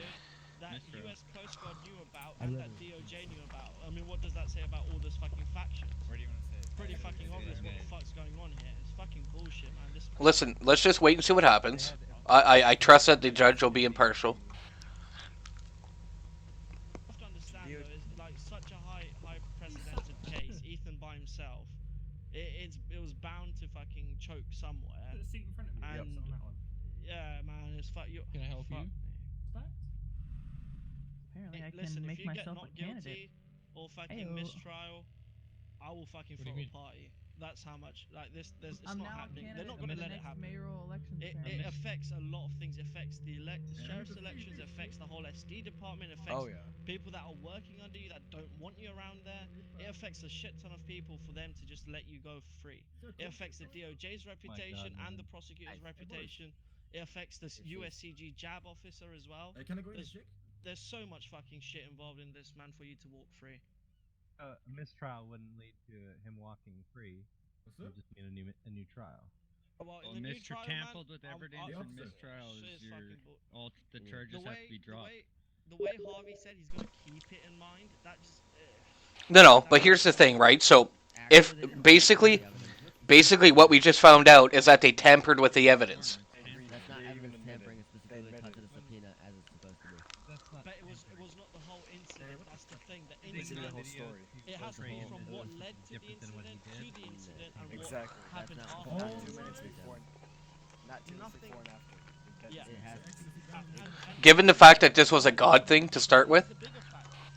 that US Coast Guard knew about and that DOJ knew about. I mean, what does that say about all this fucking factions? Where do you want to say? Pretty fucking obvious what the fuck's going on here. It's fucking bullshit, man. This Listen, let's just wait and see what happens. I trust that the judge will be impartial. you have to understand though, it's like such a high precedented case. Ethan by himself, it was bound to fucking choke somewhere. The seat in front of me. And Yep, on that one. yeah, man, it's you. Can I help you? Apparently, I Listen, can make if you get myself not a candidate. guilty or fucking Ayo. mistrial, I will fucking What do throw you a party. That's how much. Like this, it's I'm not now a happening. They're candidate not for gonna the let it next happen. mayoral election. It affects a lot of things. It affects the sheriff's elections. It affects the whole SD department. It affects people that are working under you that don't want you around there. It affects a shit ton of people for them to just let you go for free. It affects the DOJ's reputation and the prosecutor's reputation. It affects the USCG jab officer as well. Can I go in and check? There's so much fucking shit involved in this, man, for you to walk free. A mistrial wouldn't lead to him walking free. It would just mean a new trial. Well, Well, in the new Mr. trial, tampered man, with evidence and mistrial is all the charges have to be dropped. The way Harvey said he's gonna keep it in mind, that just. No, but here's the thing, right? So, if basically what we just found out is that they tampered with the evidence. That's not evidence tampering. It's specifically tied to the subpoena as it's supposed to be. But it was not the whole incident. That's the thing. The This is incident. the whole story. It has to be from what led to the incident to the incident and what happened after. Not 2 minutes before. Not 2 minutes before and after. Yeah. It has to be. Given the fact that this was a God thing to start with.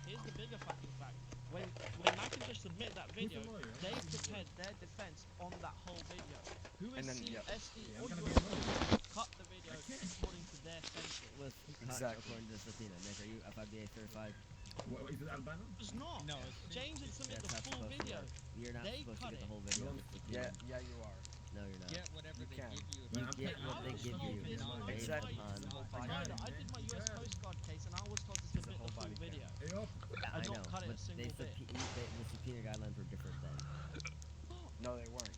Here's the bigger fucking fact. When MacIntosh submitted that video, they prepared their defense on that whole video. Who has seen SD audio cut the video according to their censor? According to the subpoena. Nick, are you FIBA certified? What, is it Albano? It's not. No, James had submitted the That's full supposed to video. work. You're not They supposed to cut get the it. whole video. Yeah, you are. No, you're not. Get whatever You they can. give you. You get what they give you. Based Exactly. upon. I did my US Coast Guard case and I was told to submit the full video. I And know, not cut it but a single bit. the subpoena guidelines were different then. No, they weren't.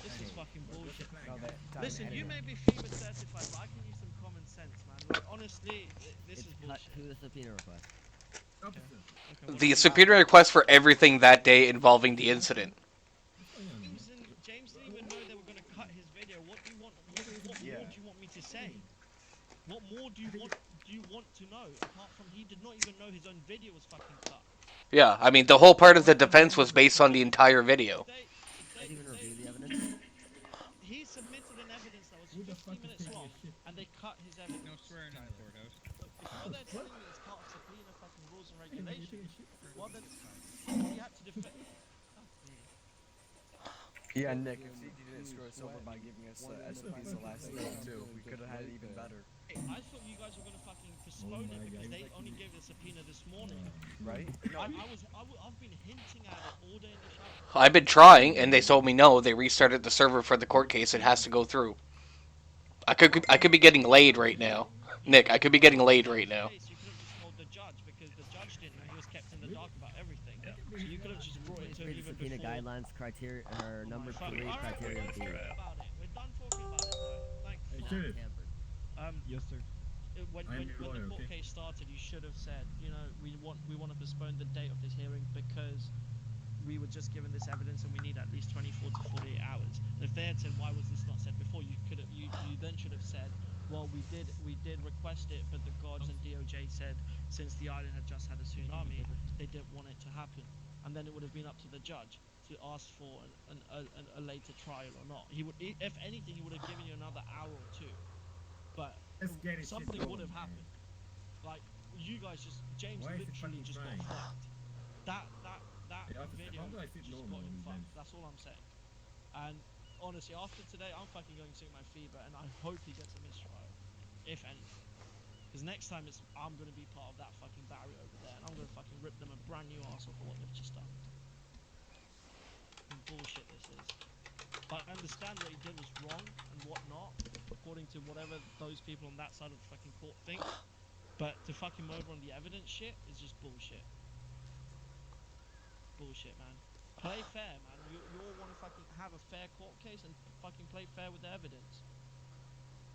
This is fucking bullshit. No, Listen, you may be FEMA certified, but I can use some common sense, man. Like, honestly, this It's is cut bullshit. to the subpoena request. The subpoena request for everything that day involving the incident. James didn't even know they were going to cut his video. What do you want? What more do you want me to say? What more do you want to know? Apart from he did not even know his own video was fucking cut. Yeah, I mean, the whole part of the defense was based on the entire video. Did he even review the evidence? He submitted an evidence that was 50 minutes long, and they cut his evidence. No swearing in the courthouse. If you're there telling me it's part of subpoena fucking rules and regulations, well then, you have to defend. Yeah, Nick, if CG didn't screw us over by giving us SP's the last name too, we could have had it even better. I thought you guys were gonna fucking postpone it because they only gave the subpoena this morning. Right? I've been hinting at it all day in the shower. I've been trying, and they told me no. They restarted the server for the court case. It has to go through. I could be getting laid right now, Nick. I could be getting laid right now. You could have just told the judge because the judge didn't know. He was kept in the dark about everything. So you could have just brought it to him even subpoena before. guidelines criteria or number 3 Alright, criteria we're B. done talking about it, bro. Thanks. Yes, sir. When the court case started, you should have said, you know, we want to postpone the date of this hearing because we were just given this evidence and we need at least 24 to 48 hours. And if they had said, why was this not said before, you then should have said, well, we did request it, but the guards and DOJ said since the island had just had a tsunami, they didn't want it to happen, and then it would have been up to the judge to ask for a later trial or not. He would, if anything, he would have given you another hour or two, but something would have happened. Like you guys James literally just got fucked. That video just got him fucked. That's all I'm saying. And honestly, after today, I'm fucking going to take my fever, and I hope he gets a mistrial, if anything. Because next time I'm going to be part of that fucking barrier over there, and I'm going to fucking rip them a brand new arsehole for what they've just done. Bullshit this is. But I understand what he did was wrong and whatnot, according to whatever those people on that side of the fucking court think. But to fuck him over on the evidence shit is just bullshit. Bullshit, man. Play fair, man. You all want to fucking have a fair court case and fucking play fair with the evidence.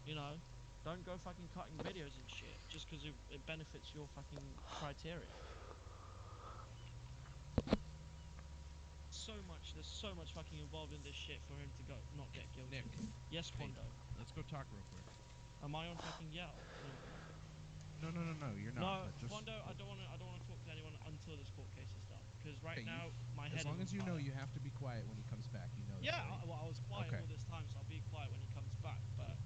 You know? Don't go fucking cutting videos and shit just because it benefits your fucking criteria. There's so much fucking involved in this shit for him to not get guilty. Nick. Yes, Quando. Let's go talk real quick. Am I on fucking Yell? No, you're not. No, Quando, I don't want to talk to anyone until this court case is done. Because right now, my head is as long as you fire. know you have to be quiet when he comes back. You know yeah, that, right? I was quiet all this time, so I'll be quiet when he comes back. But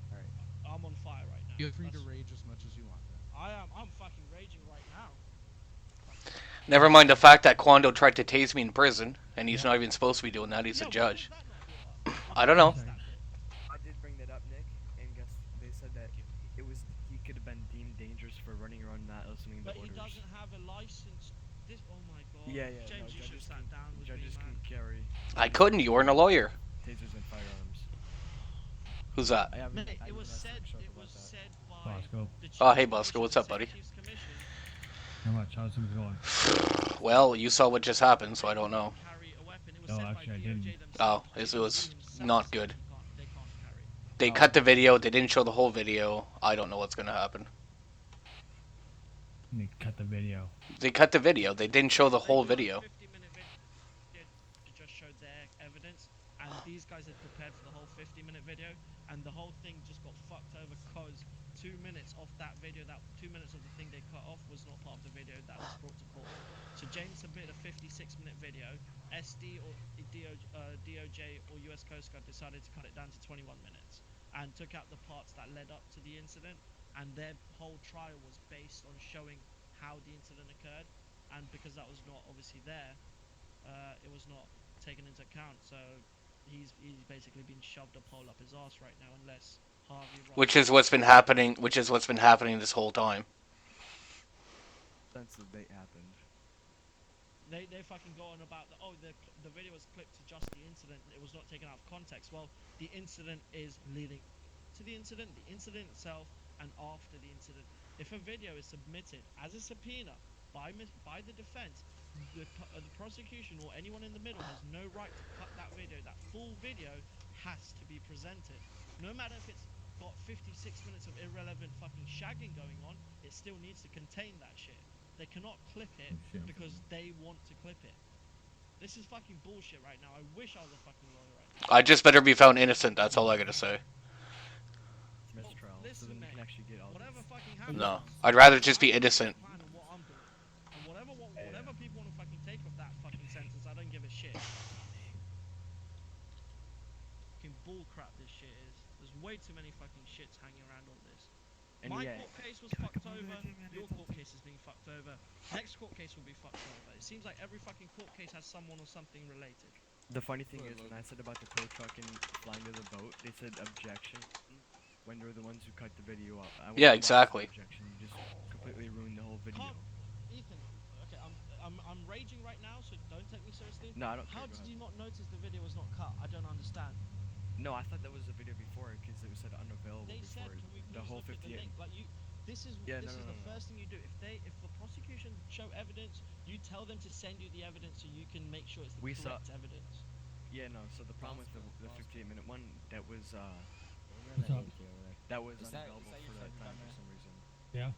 Alright. I'm on fire right now. Feel free to rage as much as you want, then. I'm fucking raging right now. Never mind the fact that Quando tried to tase me in prison, and he's not even supposed to be doing that. He's a judge. I don't know. I did bring that up, Nick, and guess they said that he could have been deemed dangerous for running around not listening to orders. But he doesn't have a license. Oh my god. Yeah. James, you should have sat down with me, judges man. can carry. I couldn't. You weren't a lawyer. Tasers and firearms. Who's that? Mate, it was said by Bosco. Oh, hey, Bosco. What's up, buddy? How much? How's things going? Well, you saw what just happened, so I don't know. No, actually, I didn't. Oh, it was not good. They cut the video. They didn't show the whole video. I don't know what's going to happen. They cut the video. They cut the video. They didn't show the whole video. 50-minute video just showed their evidence, and these guys had prepared for the whole 50-minute video, and the whole thing just got fucked over because 2 minutes off that video, that 2 minutes of the thing they cut off was not part of the video that was brought to court. So James submitted a 56-minute video. SD or DOJ or US Coast Guard decided to cut it down to 21 minutes and took out the parts that led up to the incident, and their whole trial was based on showing how the incident occurred, and because that was not obviously there, it was not taken into account. So he's basically been shoved a pole up his ass right now, unless Harvey Ross. Which is what's been happening. Which is what's been happening this whole time. Since the date happened. they fucking go on about the video was clipped to just the incident. It was not taken out of context. Well, the incident is leading to the incident itself, and after the incident. If a video is submitted as a subpoena by the defense, the prosecution or anyone in the middle has no right to cut that video. That full video has to be presented. No matter if it's got 56 minutes of irrelevant fucking shagging going on, it still needs to contain that shit. They cannot clip it because they want to clip it. This is fucking bullshit right now. I wish I was a fucking lawyer right now. I just better be found innocent. That's all I gotta say. Mistrial. So then you can actually get all whatever these. fucking happens. No, I'd rather just be innocent. What I'm doing. And whatever people want to fucking take of that fucking sentence, I don't give a shit. Fucking bullcrap this shit is. There's way too many fucking shits hanging around all this. And My court case was fucked over. Your court case is being fucked over. Next court case will be fucked over. It seems like every fucking court case has someone or something related. The funny thing is, when I said about the tow truck and flying to the boat, they said objection. When they're the ones who cut the video up. Yeah, exactly. Objection. You just completely ruined the whole video. Ethan, okay, I'm raging right now, so don't take me seriously. No, I don't care. How did you not notice the video was not cut? I don't understand. No, I thought that was the video before because it was said unavailable They before said, can we the please whole look at the 58. link? Like this is the first thing you do. If the prosecution show evidence, you tell them to send you the evidence so you can make sure it's the correct evidence. Yeah, no. So the problem with the 58-minute one that was unavailable for that time for some reason. Yeah.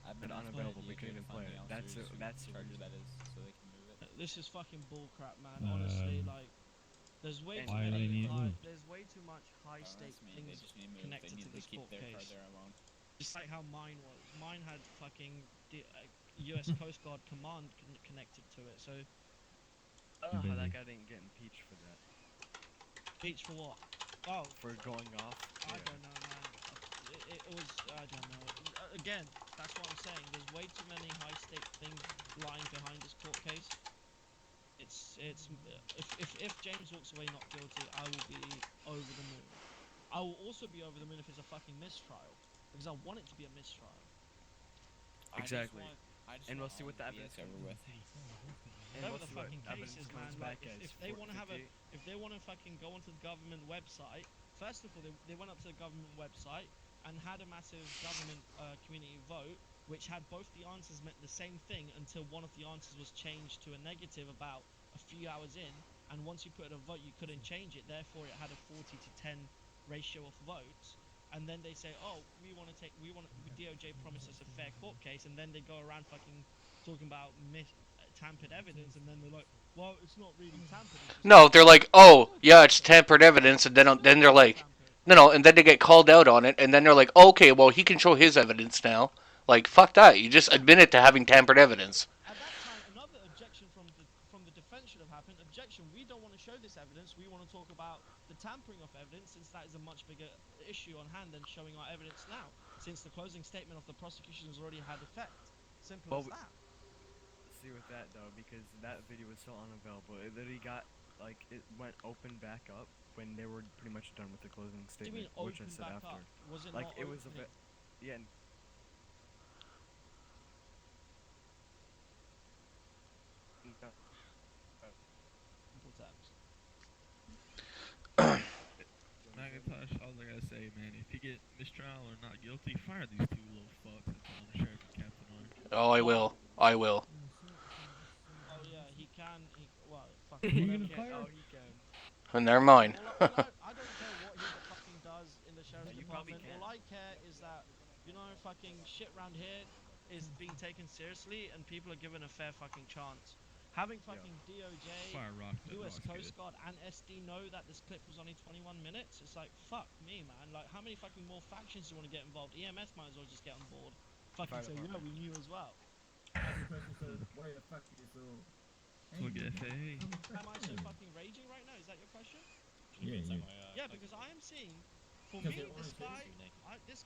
I've been unavailable. We couldn't even play it. That's the charger reason. that is, so they can move it. This is fucking bullcrap, man. Honestly, like. There's way too much high-stake things connected to this court case. Just like how mine was. Mine had fucking the U.S. Coast Guard command connected to it. So. I don't know how that guy didn't get impeached for that. Impeached for what? Oh. For going off. I don't know, man. It was. I don't know. Again, that's what I'm saying. There's way too many high-stake things lying behind this court case. If James walks away not guilty, I will be over the moon. I will also be over the moon if it's a fucking mistrial, because I want it to be a mistrial. Exactly. And we'll see what the evidence over with. Whatever the fucking case is, man. Like, if they want to if they want to fucking go onto the government website, first of all, they went up to the government website and had a massive government community vote, which had both the answers meant the same thing until one of the answers was changed to a negative about a few hours in, and once you put a vote you couldn't change it, therefore it had a 40-10 ratio of votes. And then they say, oh, DOJ promised us a fair court case, and then they go around fucking talking about tampered evidence, and then they're like, well, it's not really tampered. No, they're like, oh, yeah, it's tampered evidence, and then they're like, no, and then they get called out on it, and then they're like, okay, well, he can show his evidence now. Like, fuck that. You just admitted to having tampered evidence. At that time, another objection from the defense should have happened. Objection, we don't want to show this evidence. We want to talk about the tampering of evidence, since that is a much bigger issue on hand than showing our evidence now, since the closing statement of the prosecution has already had effect. Simple as that. See with that, though, because that video was still unavailable. It literally got, like, it went open back up when they were pretty much done with the closing statement, which I said after. Was it like, not it was a bit... Yeah. MacIntosh, all I gotta say, man, if you get mistrial or not guilty, fire these two little fucks that's on the sheriff and captain arm. Oh, I will. I will. Oh yeah, he can. Well, fuck. Are you gonna fire? Oh, he can. Never mind. I don't care what he fucking does in the sheriff's department. All I care is that, fucking shit around here is being taken seriously and people are given a fair fucking chance. Having fucking DOJ, US Coast Guard, and SD know that this clip was only 21 minutes, it's like, fuck me, man. Like, how many fucking more factions do you want to get involved? EMS might as well just get on board. Fucking say, we knew as well. Why the fuck is so... Look at FAA. Am I so fucking raging right now? Is that your question? Yeah. Yeah, because I am seeing, for me, this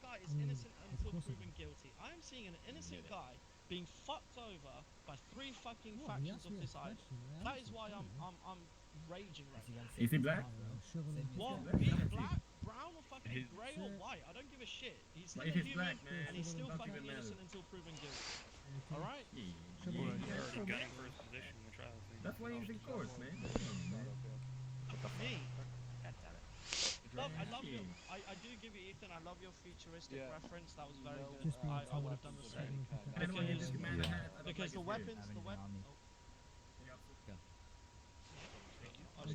guy is innocent until proven guilty. I am seeing an innocent guy being fucked over by 3 fucking factions of this island. That is why I'm raging right now. Is he black? What? Being black, brown, or fucking grey or white? I don't give a shit. He's still a human, black, man, and he's still don't fucking even matter. innocent until proven guilty. Alright? Already gunning for his position when why he's in court, man. Come on, man. Me? God damn it. Look, I love Shit. you. I do give you, Ethan. I love your futuristic reference. That was very good. Just being I would have told done the to same. Man, why hit this man in the head? I don't Because like the his hair. weapons, the weapon. Oh,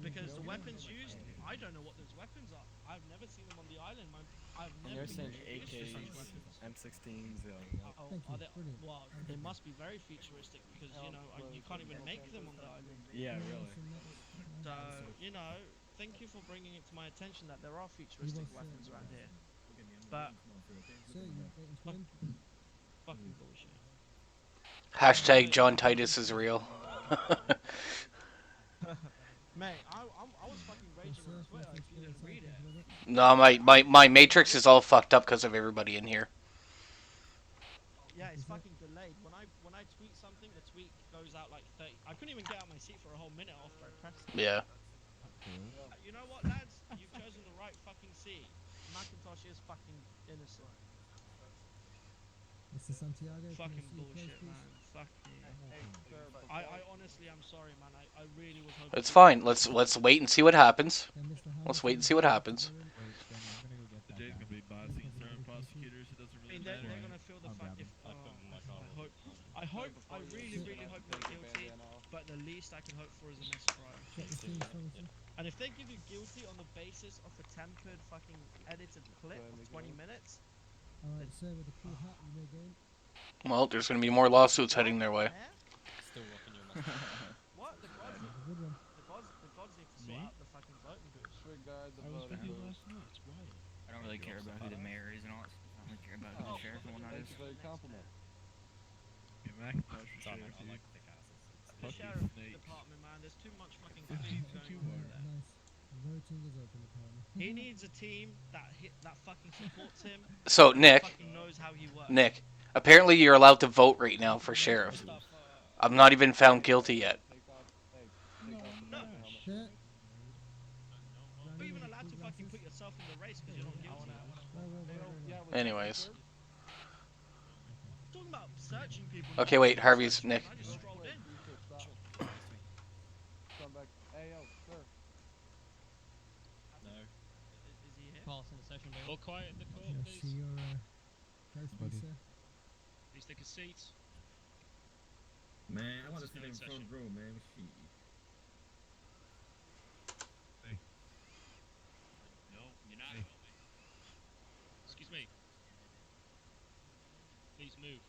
because the weapons used, I don't know what those weapons are. I've never seen them on the island. I've never been introduced to such weapons. M16s, Oh, are they, well, they must be very futuristic because you know you can't even make them on the island. Yeah, really. So you know, thank you for bringing it to my attention that there are futuristic weapons around here. But fucking bullshit. Hashtag John Titus is real. Mate, I was fucking raging on Twitter if you didn't read it. No, my matrix is all fucked up because of everybody in here. Yeah, it's fucking delayed. When I tweet something, the tweet goes out like 30. I couldn't even get out of my seat for a whole minute after I pressed it. Yeah. You know what, lads? You've chosen the right fucking seat. MacIntosh is fucking innocent. Mr. Santiago, fucking bullshit, man. Fucking. I honestly, I'm sorry, man. I really was hoping. It's fine. Let's wait and see what happens. Let's wait and see what happens. The day's gonna be bossing certain prosecutors. It doesn't really matter. They're gonna feel the fact if. I really hope you're guilty. But the least I can hope for is a mistrial. And if they give you guilty on the basis of a tempered fucking edited clip of 20 minutes. Alright, sir, with the cool hat, you may go. Well, there's going to be more lawsuits heading their way. Still rocking your mustache. What? The gods need to sort out the fucking voting booths. I don't really care about who the mayor is and all that stuff. I don't really care about who the sheriff and whatnot is. Yeah, MacIntosh for sheriff, I dude. like the castles. The sheriff department, man. There's too much fucking things going on there. Nice. Voting is open, apparently. He needs a team that fucking supports him. So, Nick. Fucking knows how he works. Nick, apparently you're allowed to vote right now for sheriff. I'm not even found guilty yet. No. You're even allowed to fucking put yourself in the race because you're not guilty. Anyways. Talking about searching people. Okay, wait, Harvey's Nick. I just strolled in. No. Is he here? Call us into session, baby. All quiet in the court, Can I please. see your case, please, sir? Please take a seat. Man, I want to sit in front row, man. Shit. No, you're not filming. Excuse me. Please move.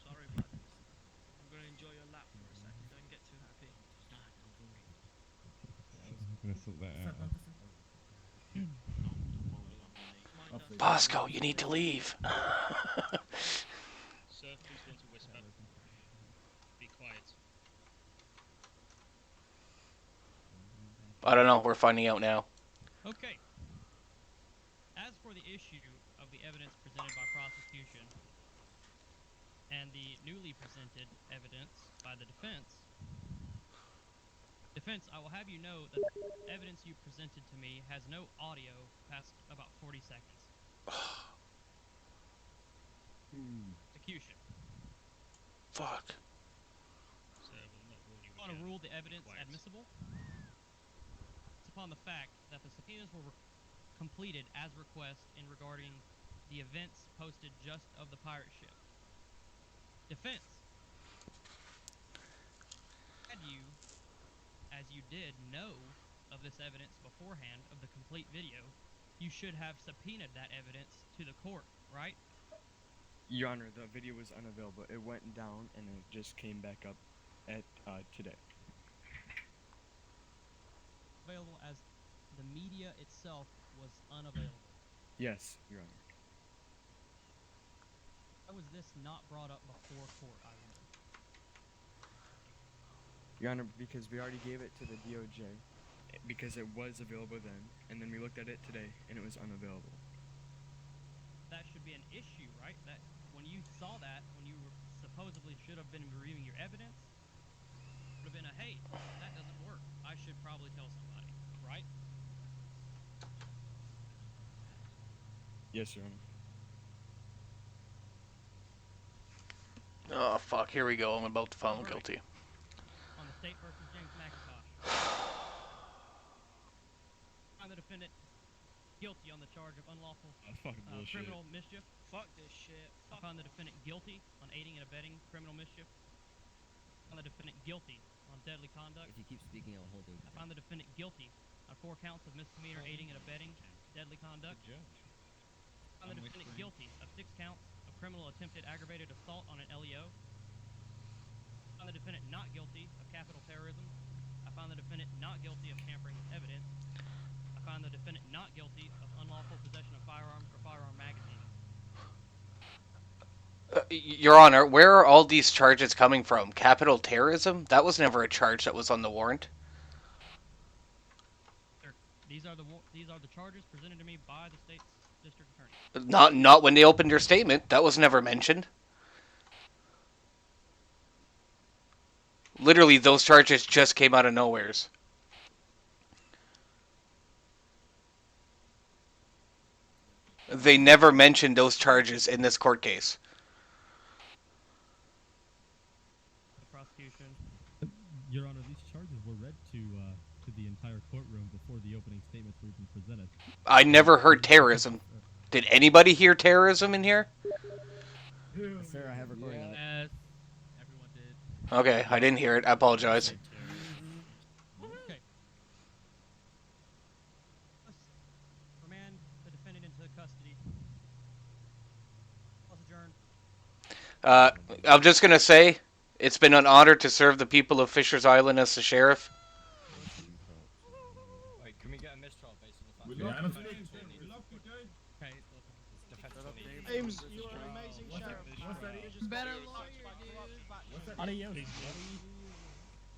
Sorry, bud. I'm gonna enjoy your lap for a second. Don't get too happy. I'm gonna sort that out. Bosco, you need to leave. Sir, please don't whisper. Be quiet. I don't know. We're finding out now. Okay. As for the issue of the evidence presented by prosecution and the newly presented evidence by the defense, I will have you know that the evidence you presented to me has no audio past about 40 seconds. Execution. Fuck. Sir, we'll not warn you I want to again. rule the evidence Quiet. admissible. It's upon the fact that the subpoenas were completed as request in regarding the events posted just of the pirate ship. Defense. Had you, as you did, know of this evidence beforehand of the complete video, you should have subpoenaed that evidence to the court, right? Your Honor, the video was unavailable. It went down and it just came back up at today. Available as the media itself was unavailable. Yes, Your Honor. Why was this not brought up before court, I wonder? Your Honor, because we already gave it to the DOJ, because it was available then, and then we looked at it today, and it was unavailable. That should be an issue, right? That when you saw that, when you supposedly should have been reviewing your evidence, would have been a, hey, that doesn't work. I should probably tell somebody, right? Yes, Your Honor. Oh, fuck. Here we go. I'm about to find guilty. State versus James MacIntosh. Find the defendant guilty on the charge of unlawful criminal mischief. Fuck this shit. I find the defendant guilty on aiding and abetting criminal mischief. I find the defendant guilty on deadly conduct. If you keep speaking, I'll hold you. I find the defendant guilty on 4 counts of misdemeanor aiding and abetting deadly conduct. I find the defendant guilty of 6 counts of criminal attempted aggravated assault on an LEO. I find the defendant not guilty of capital terrorism. I find the defendant not guilty of tampering with evidence. I find the defendant not guilty of unlawful possession of firearms or firearm magazines. Your Honor, where are all these charges coming from? Capital terrorism? That was never a charge that was on the warrant. These are the charges presented to me by the state's district attorney. Not when they opened your statement. That was never mentioned. Literally, those charges just came out of nowheres. They never mentioned those charges in this court case. The prosecution. Your Honor, these charges were read to the entire courtroom before the opening statements were even presented. I never heard terrorism. Did anybody hear terrorism in here? Sir, I have recording of it. Yes, everyone did. Okay, I didn't hear it. I apologize. Okay. Let's remand the defendant into custody. Let's adjourn. I'm just gonna say, it's been an honor to serve the people of Fisher's Island as the sheriff. Wait, can we get a mistrial based on the fact We that love you, James. Okay. James, you are an amazing sheriff. Better lawyer, dude. Adios.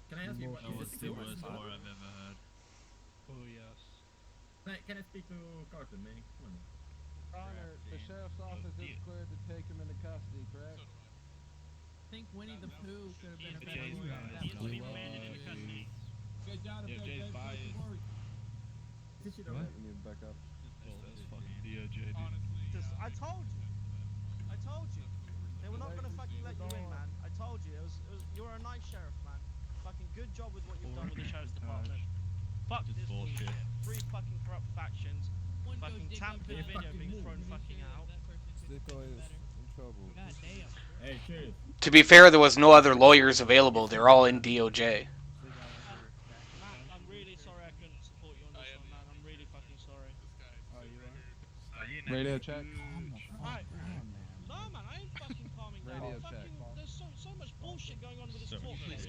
Can I ask you what That was is the it? worst war I've ever heard. Oh yes. Can I speak to Carton, man? Come on. Connor, the sheriff's office is cleared to take him into custody, correct? I think Winnie the Pooh could have been a better Jay's lawyer. biased. He needs to be remanded into custody. Good job, Yeah, Jay's biased. Did you know What? that? We need to back up. That's fucking DOJ, dude. I told you. I told you. They were not gonna fucking let you in, man. I told you. You're a nice sheriff, man. Fucking good job with what you've done with the sheriff's department. Fuck Just this bullshit. bullshit. 3 fucking corrupt factions. One go Fucking dig up tampered that video being fucking thrown move. fucking out. That person could Sticko have been is better. in trouble. God damn. Hey, Sheriff. To be fair, there was no other lawyers available. They're all in DOJ. Matt, I'm really sorry I couldn't support you on this one, man. I'm really fucking sorry. Oh, you are? You know, Radio check. Alright. No, man, I ain't fucking calming down. Radio Fucking, check. there's so much bullshit going on with this court case.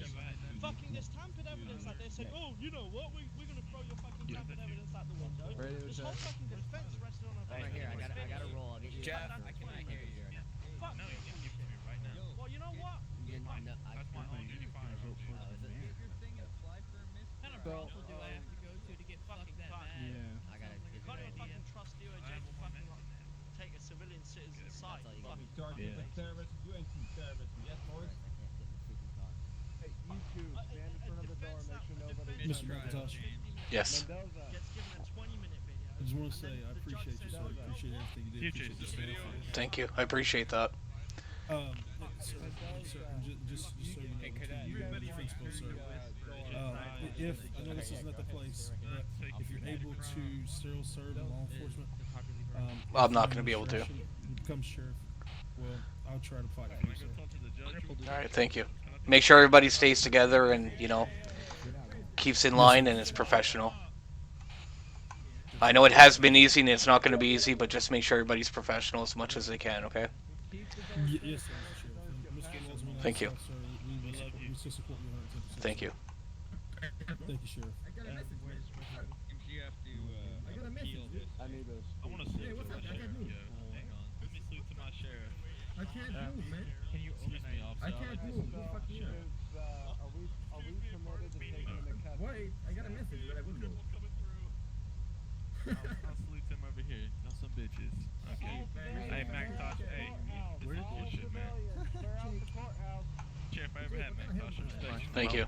Fucking, there's tampered evidence that they said, oh, you know what, we're gonna throw your fucking tampered evidence out the window. Radio This check. whole fucking defense rested on a Right fucking here, I gotta roll. I'll get you. Jeff, I cannot hear you. Fuck. no, you can give it to me right now. Well, you know what? No, I That's my home. You can Oh, is it? What kind of So, brothel do I have to go to get fucked that bad? Yeah. I gotta Sounds like give a Can't good even idea. fucking trust DOJ to fucking take a civilian citizen's side. all you Fucking got. Sergeant, the terrorist, you ain't seen terrorist yet, boys. I can't get the freaking talk. Hey, you two, stand in front of the door, make sure nobody. Mr. McIntosh. Yes. Mendoza. gets given a 20-minute video. I just want to say I appreciate you, sir. I appreciate everything you did. Appreciate this video. Thank you. I appreciate that. Sir, just so you know, between you and the principal, sir. If I know this is not the place, but if you're able to still serve in law enforcement, I'm not gonna be able to. Become sheriff. Well, I'll try to fight for you, sir. All right, thank you. Make sure everybody stays together and, you know, keeps in line and is professional. I know it has been easy and it's not going to be easy, but just make sure everybody's professional as much as they can, okay? Yes, sir. Mr. Laws, when I Thank you. ask, sir, we still support you 110%. Thank you. Thank you, Sheriff. I got a message, man. You have to I got a message. I need this. I want to salute Hey, what's to up? my I got sheriff. news. Yo, hang on. Let me salute to my sheriff. I can't move, man. Can you open me off? I can't move. Who fuck you up? Are we permitted to take him into custody? Wait, I got a message, but I will go. I'll salute them over here. Y'all some bitches. Okay. Hey, MacIntosh. Hey, where's bullshit, man? Sheriff, I ever had MacIntosh. Respect. Thank you.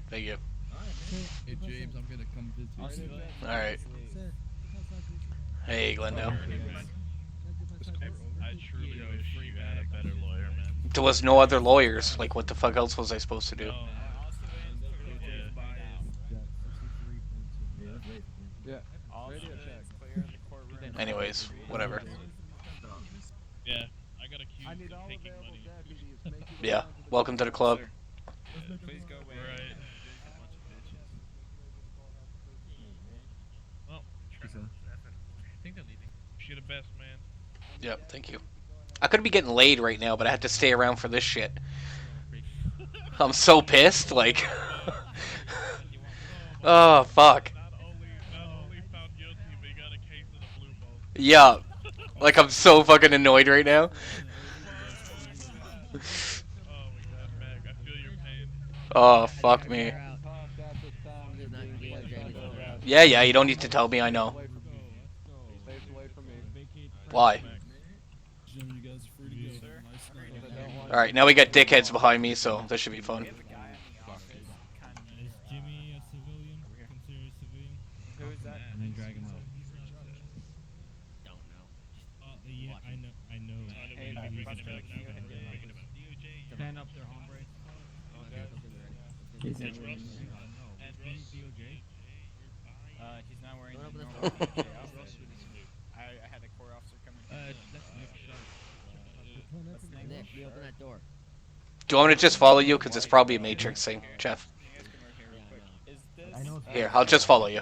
Thank you. Hey, James, I'm gonna come visit you. All right. Hey, Glendale. I truly wish you had a better lawyer, man. There was no other lawyers. Like, what the fuck else was I supposed to do? Yeah. Radio check. Clear the courtroom. Anyways, whatever. Yeah, I got accused I need of all taking available money. deputies. Make your way Yeah. down to the Welcome to the club. Please go away. Right. Well, I think they're leaving. You're the best, man. Yep, thank you. I could be getting laid right now, but I had to stay around for this shit. I'm so pissed, like... oh, fuck. Not only found guilty, but you got a case of the blue ball. Yeah. Like, I'm so fucking annoyed right now. Oh my god, Meg, I feel your pain. Oh, fuck me. Yeah, you don't need to tell me, I know. Why? Alright, now we got dickheads behind me, so this should be fun. Is Jimmy a civilian? Considered a civilian? Who is that? And then drag him out. Don't know. Yeah, I know. Stand up there, hombre. He's not wearing the normal DOJ outfit. I had a court officer come in. Nick, you open that door. Do you want me to just follow you? Because it's probably a Matrix thing, Jeff. Here, I'll just follow you.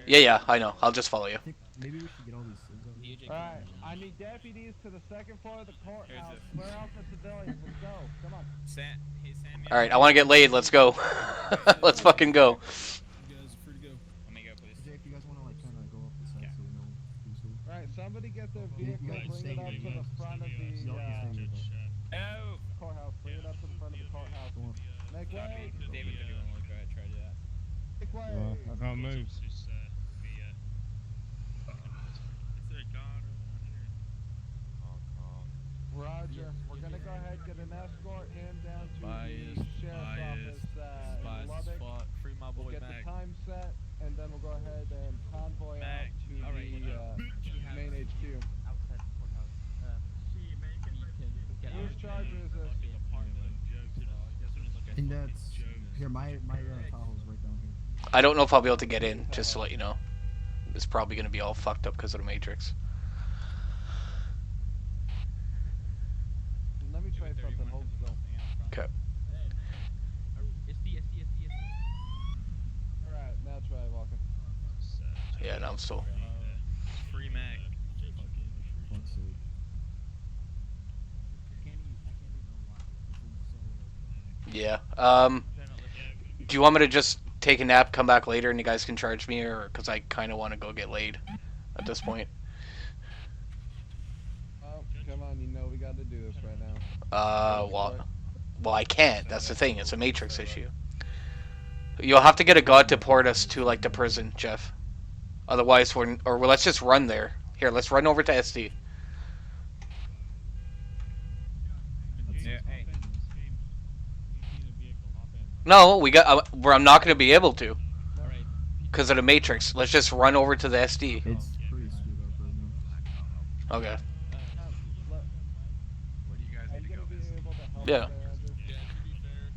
Yeah, I know. I'll just follow you. Maybe we should get all these things. Alright, I need deputies to the second floor of the courthouse. Clear out the civilians. Let's go. Come on. Alright, I want to get laid. Let's go. Let's fucking go. If you guys want to like kind of go up the side so we know who's who. Alright, somebody get their vehicle, bring it up to the front of the courthouse. Bring it up to the front of the courthouse. Make way. David, if you want to go ahead, try to do that. Make way. I can't move. Roger. We're gonna go ahead and get an escort him down to the sheriff's office. Lubbock. Free my boy We'll get Mac. the time set, and then we'll go ahead and convoy out to the main HQ. Outside the courthouse. Whose charge is this? I think that's here. My Tahoe's right down here. I don't know if I'll be able to get in, just to let you know. It's probably going to be all fucked up because of the Matrix. Let me try something. Hold still. Okay. Alright, now try walking. Yeah, no, I'm still... Free Mac. Yeah. Do you want me to just take a nap, come back later, and you guys can charge me, or because I kind of want to go get laid at this point? Oh, come on, you know we got to do this right now. Well, I can't. That's the thing. It's a Matrix issue. You'll have to get a god to port us to like the prison, Jeff. Otherwise, let's just run there. Here, let's run over to SD. No, I'm not going to be able to. Because of the Matrix. Let's just run over to the SD. It's pretty screwed up right now. Okay. Where do you guys need to go? Yeah. Yeah, to be fair,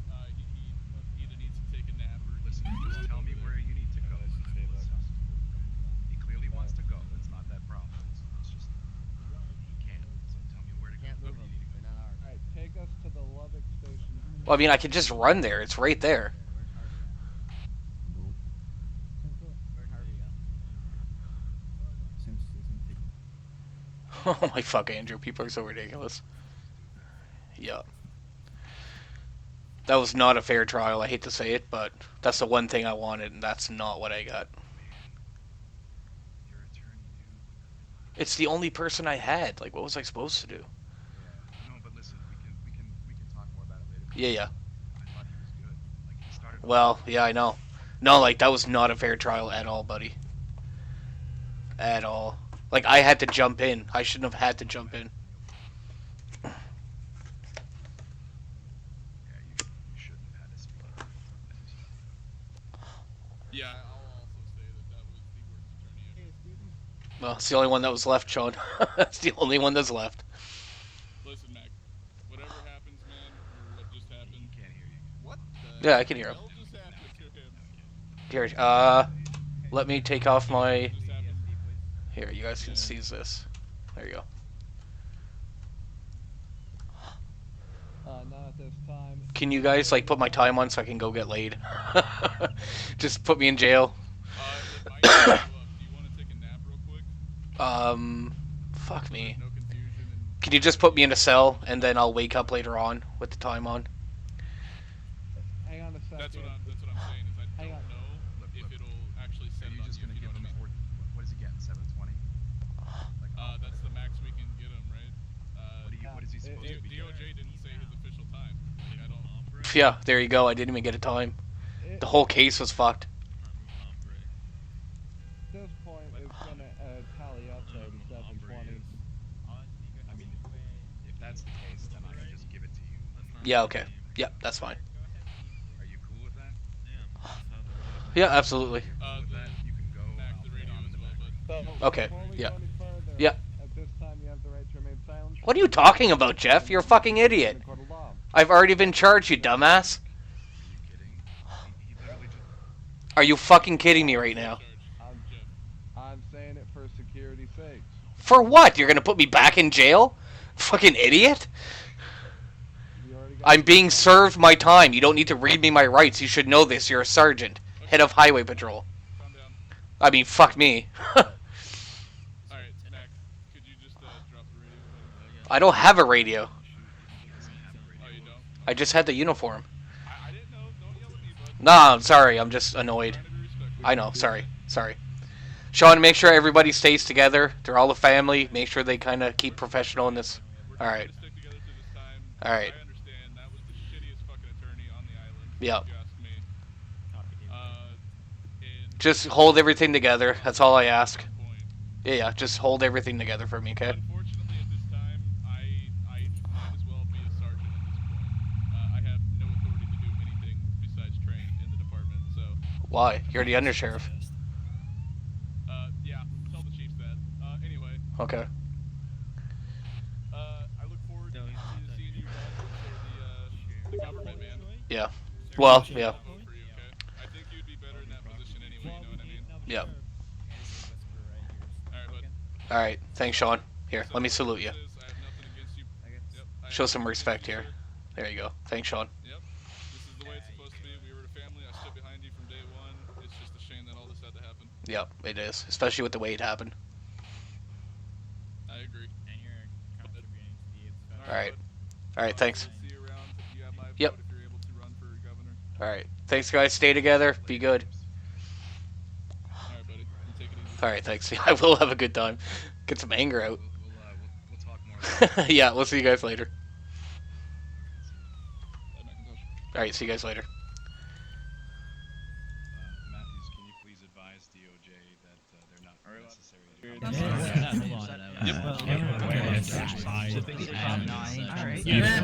he either needs to take a nap or listen. Just tell me where you need to go. He clearly wants to go. It's not that problem. It's just he can't. So tell me where to go. Can't move them. They're not ours. Alright, take us to the Lubbock station. Well, I mean, I could just run there. It's right there. Where'd Harvey go? Oh my fuck, Andrew. People are so ridiculous. Yeah. That was not a fair trial. I hate to say it, but that's the one thing I wanted, and that's not what I got. It's the only person I had. Like, what was I supposed to do? No, but listen, we can talk more about it later. Yeah. I thought he was good. Like he started. Well, yeah, I know. No, like, that was not a fair trial at all, buddy. At all. Like, I had to jump in. I shouldn't have had to jump in. Yeah, I'll also say that was the worst attorney ever. Well, it's the only one that was left, Sean. It's the only one that's left. Listen, Mac. Whatever happens, man, or what just happened. He can't hear you. What? Yeah, I can hear him. Hell just happened to him? Here, Let me take off my... Here, you guys can seize this. There you go. Not at this time. Can you guys, like, put my time on so I can go get laid? Just put me in jail. Do you want to take a nap real quick? Fuck me. No confusion and Can you just put me in a cell, and then I'll wake up later on with the time on? Hang on a second. that's what I'm saying is I don't know if it'll actually send on you. If you know what I mean. What is he getting? 720? That's the max we can get him, right? What is he supposed to be DOJ didn't say his official time. Like, I don't. Yeah, there you go. I didn't even get a time. The whole case was fucked. At this point, it's gonna tally up to 720. I mean, if that's the case, then I can just give it to you. Yeah, okay. Yeah, that's fine. Are you cool with that? Yeah, absolutely. With that, you can go. I'll put it on in the back. Okay, yeah. Further, Yeah. At this time, you have the right to remain silent. What are you talking about, Jeff? You're a fucking idiot. I've already been charged, you dumbass. Are you fucking kidding me right now? I'm saying it for security's sake. For what? You're gonna put me back in jail? Fucking idiot? I'm being served my time. You don't need to read me my rights. You should know this. You're a sergeant. Head of highway patrol. I mean, fuck me. Alright, Mac, could you just drop the radio, buddy? I don't have a radio. Oh, you don't? I just had the uniform. I didn't know. Don't yell at me, bud. Nah, I'm sorry. I'm just annoyed. I know. Sorry. Sorry. Sean, make sure everybody stays together. They're all a family. Make sure they kind of keep professional in this. Alright. Alright. Yeah. Just hold everything together. That's all I ask. Yeah, just hold everything together for me, okay? Unfortunately, at this time, I might as well be a sergeant at this point. I have no authority to do anything besides train in the department, so... Why? You're the undersheriff. Yeah, tell the chief that. Anyway. Okay. I look forward to seeing you for the government, man. Yeah. Well, yeah. I think you'd be better in that position anyway, you know what I mean? Yeah. Alright, bud. Alright. Thanks, Sean. Here, let me salute you. I have nothing against you. Yep. Show some respect here. There you go. Thanks, Sean. Yep. This is the way it's supposed to be. We were a family. I stood behind you from day one. It's just a shame that all this had to happen. Yep, it is. Especially with the way it happened. I agree. And you're contributing to the Alright. Alright, thanks. See you around. You have my Yep. vote if you're able to run for governor. Alright. Thanks, guys. Stay together. Be good. Alright, buddy. You take it easy. Alright, thanks. I will have a good time. Get some anger out. We'll talk more. Yeah, we'll see you guys later. Bye, MacIntosh. Alright, see you guys later. Matthews, can you please advise DOJ that they're not necessary to Hold on. Yep. Alright.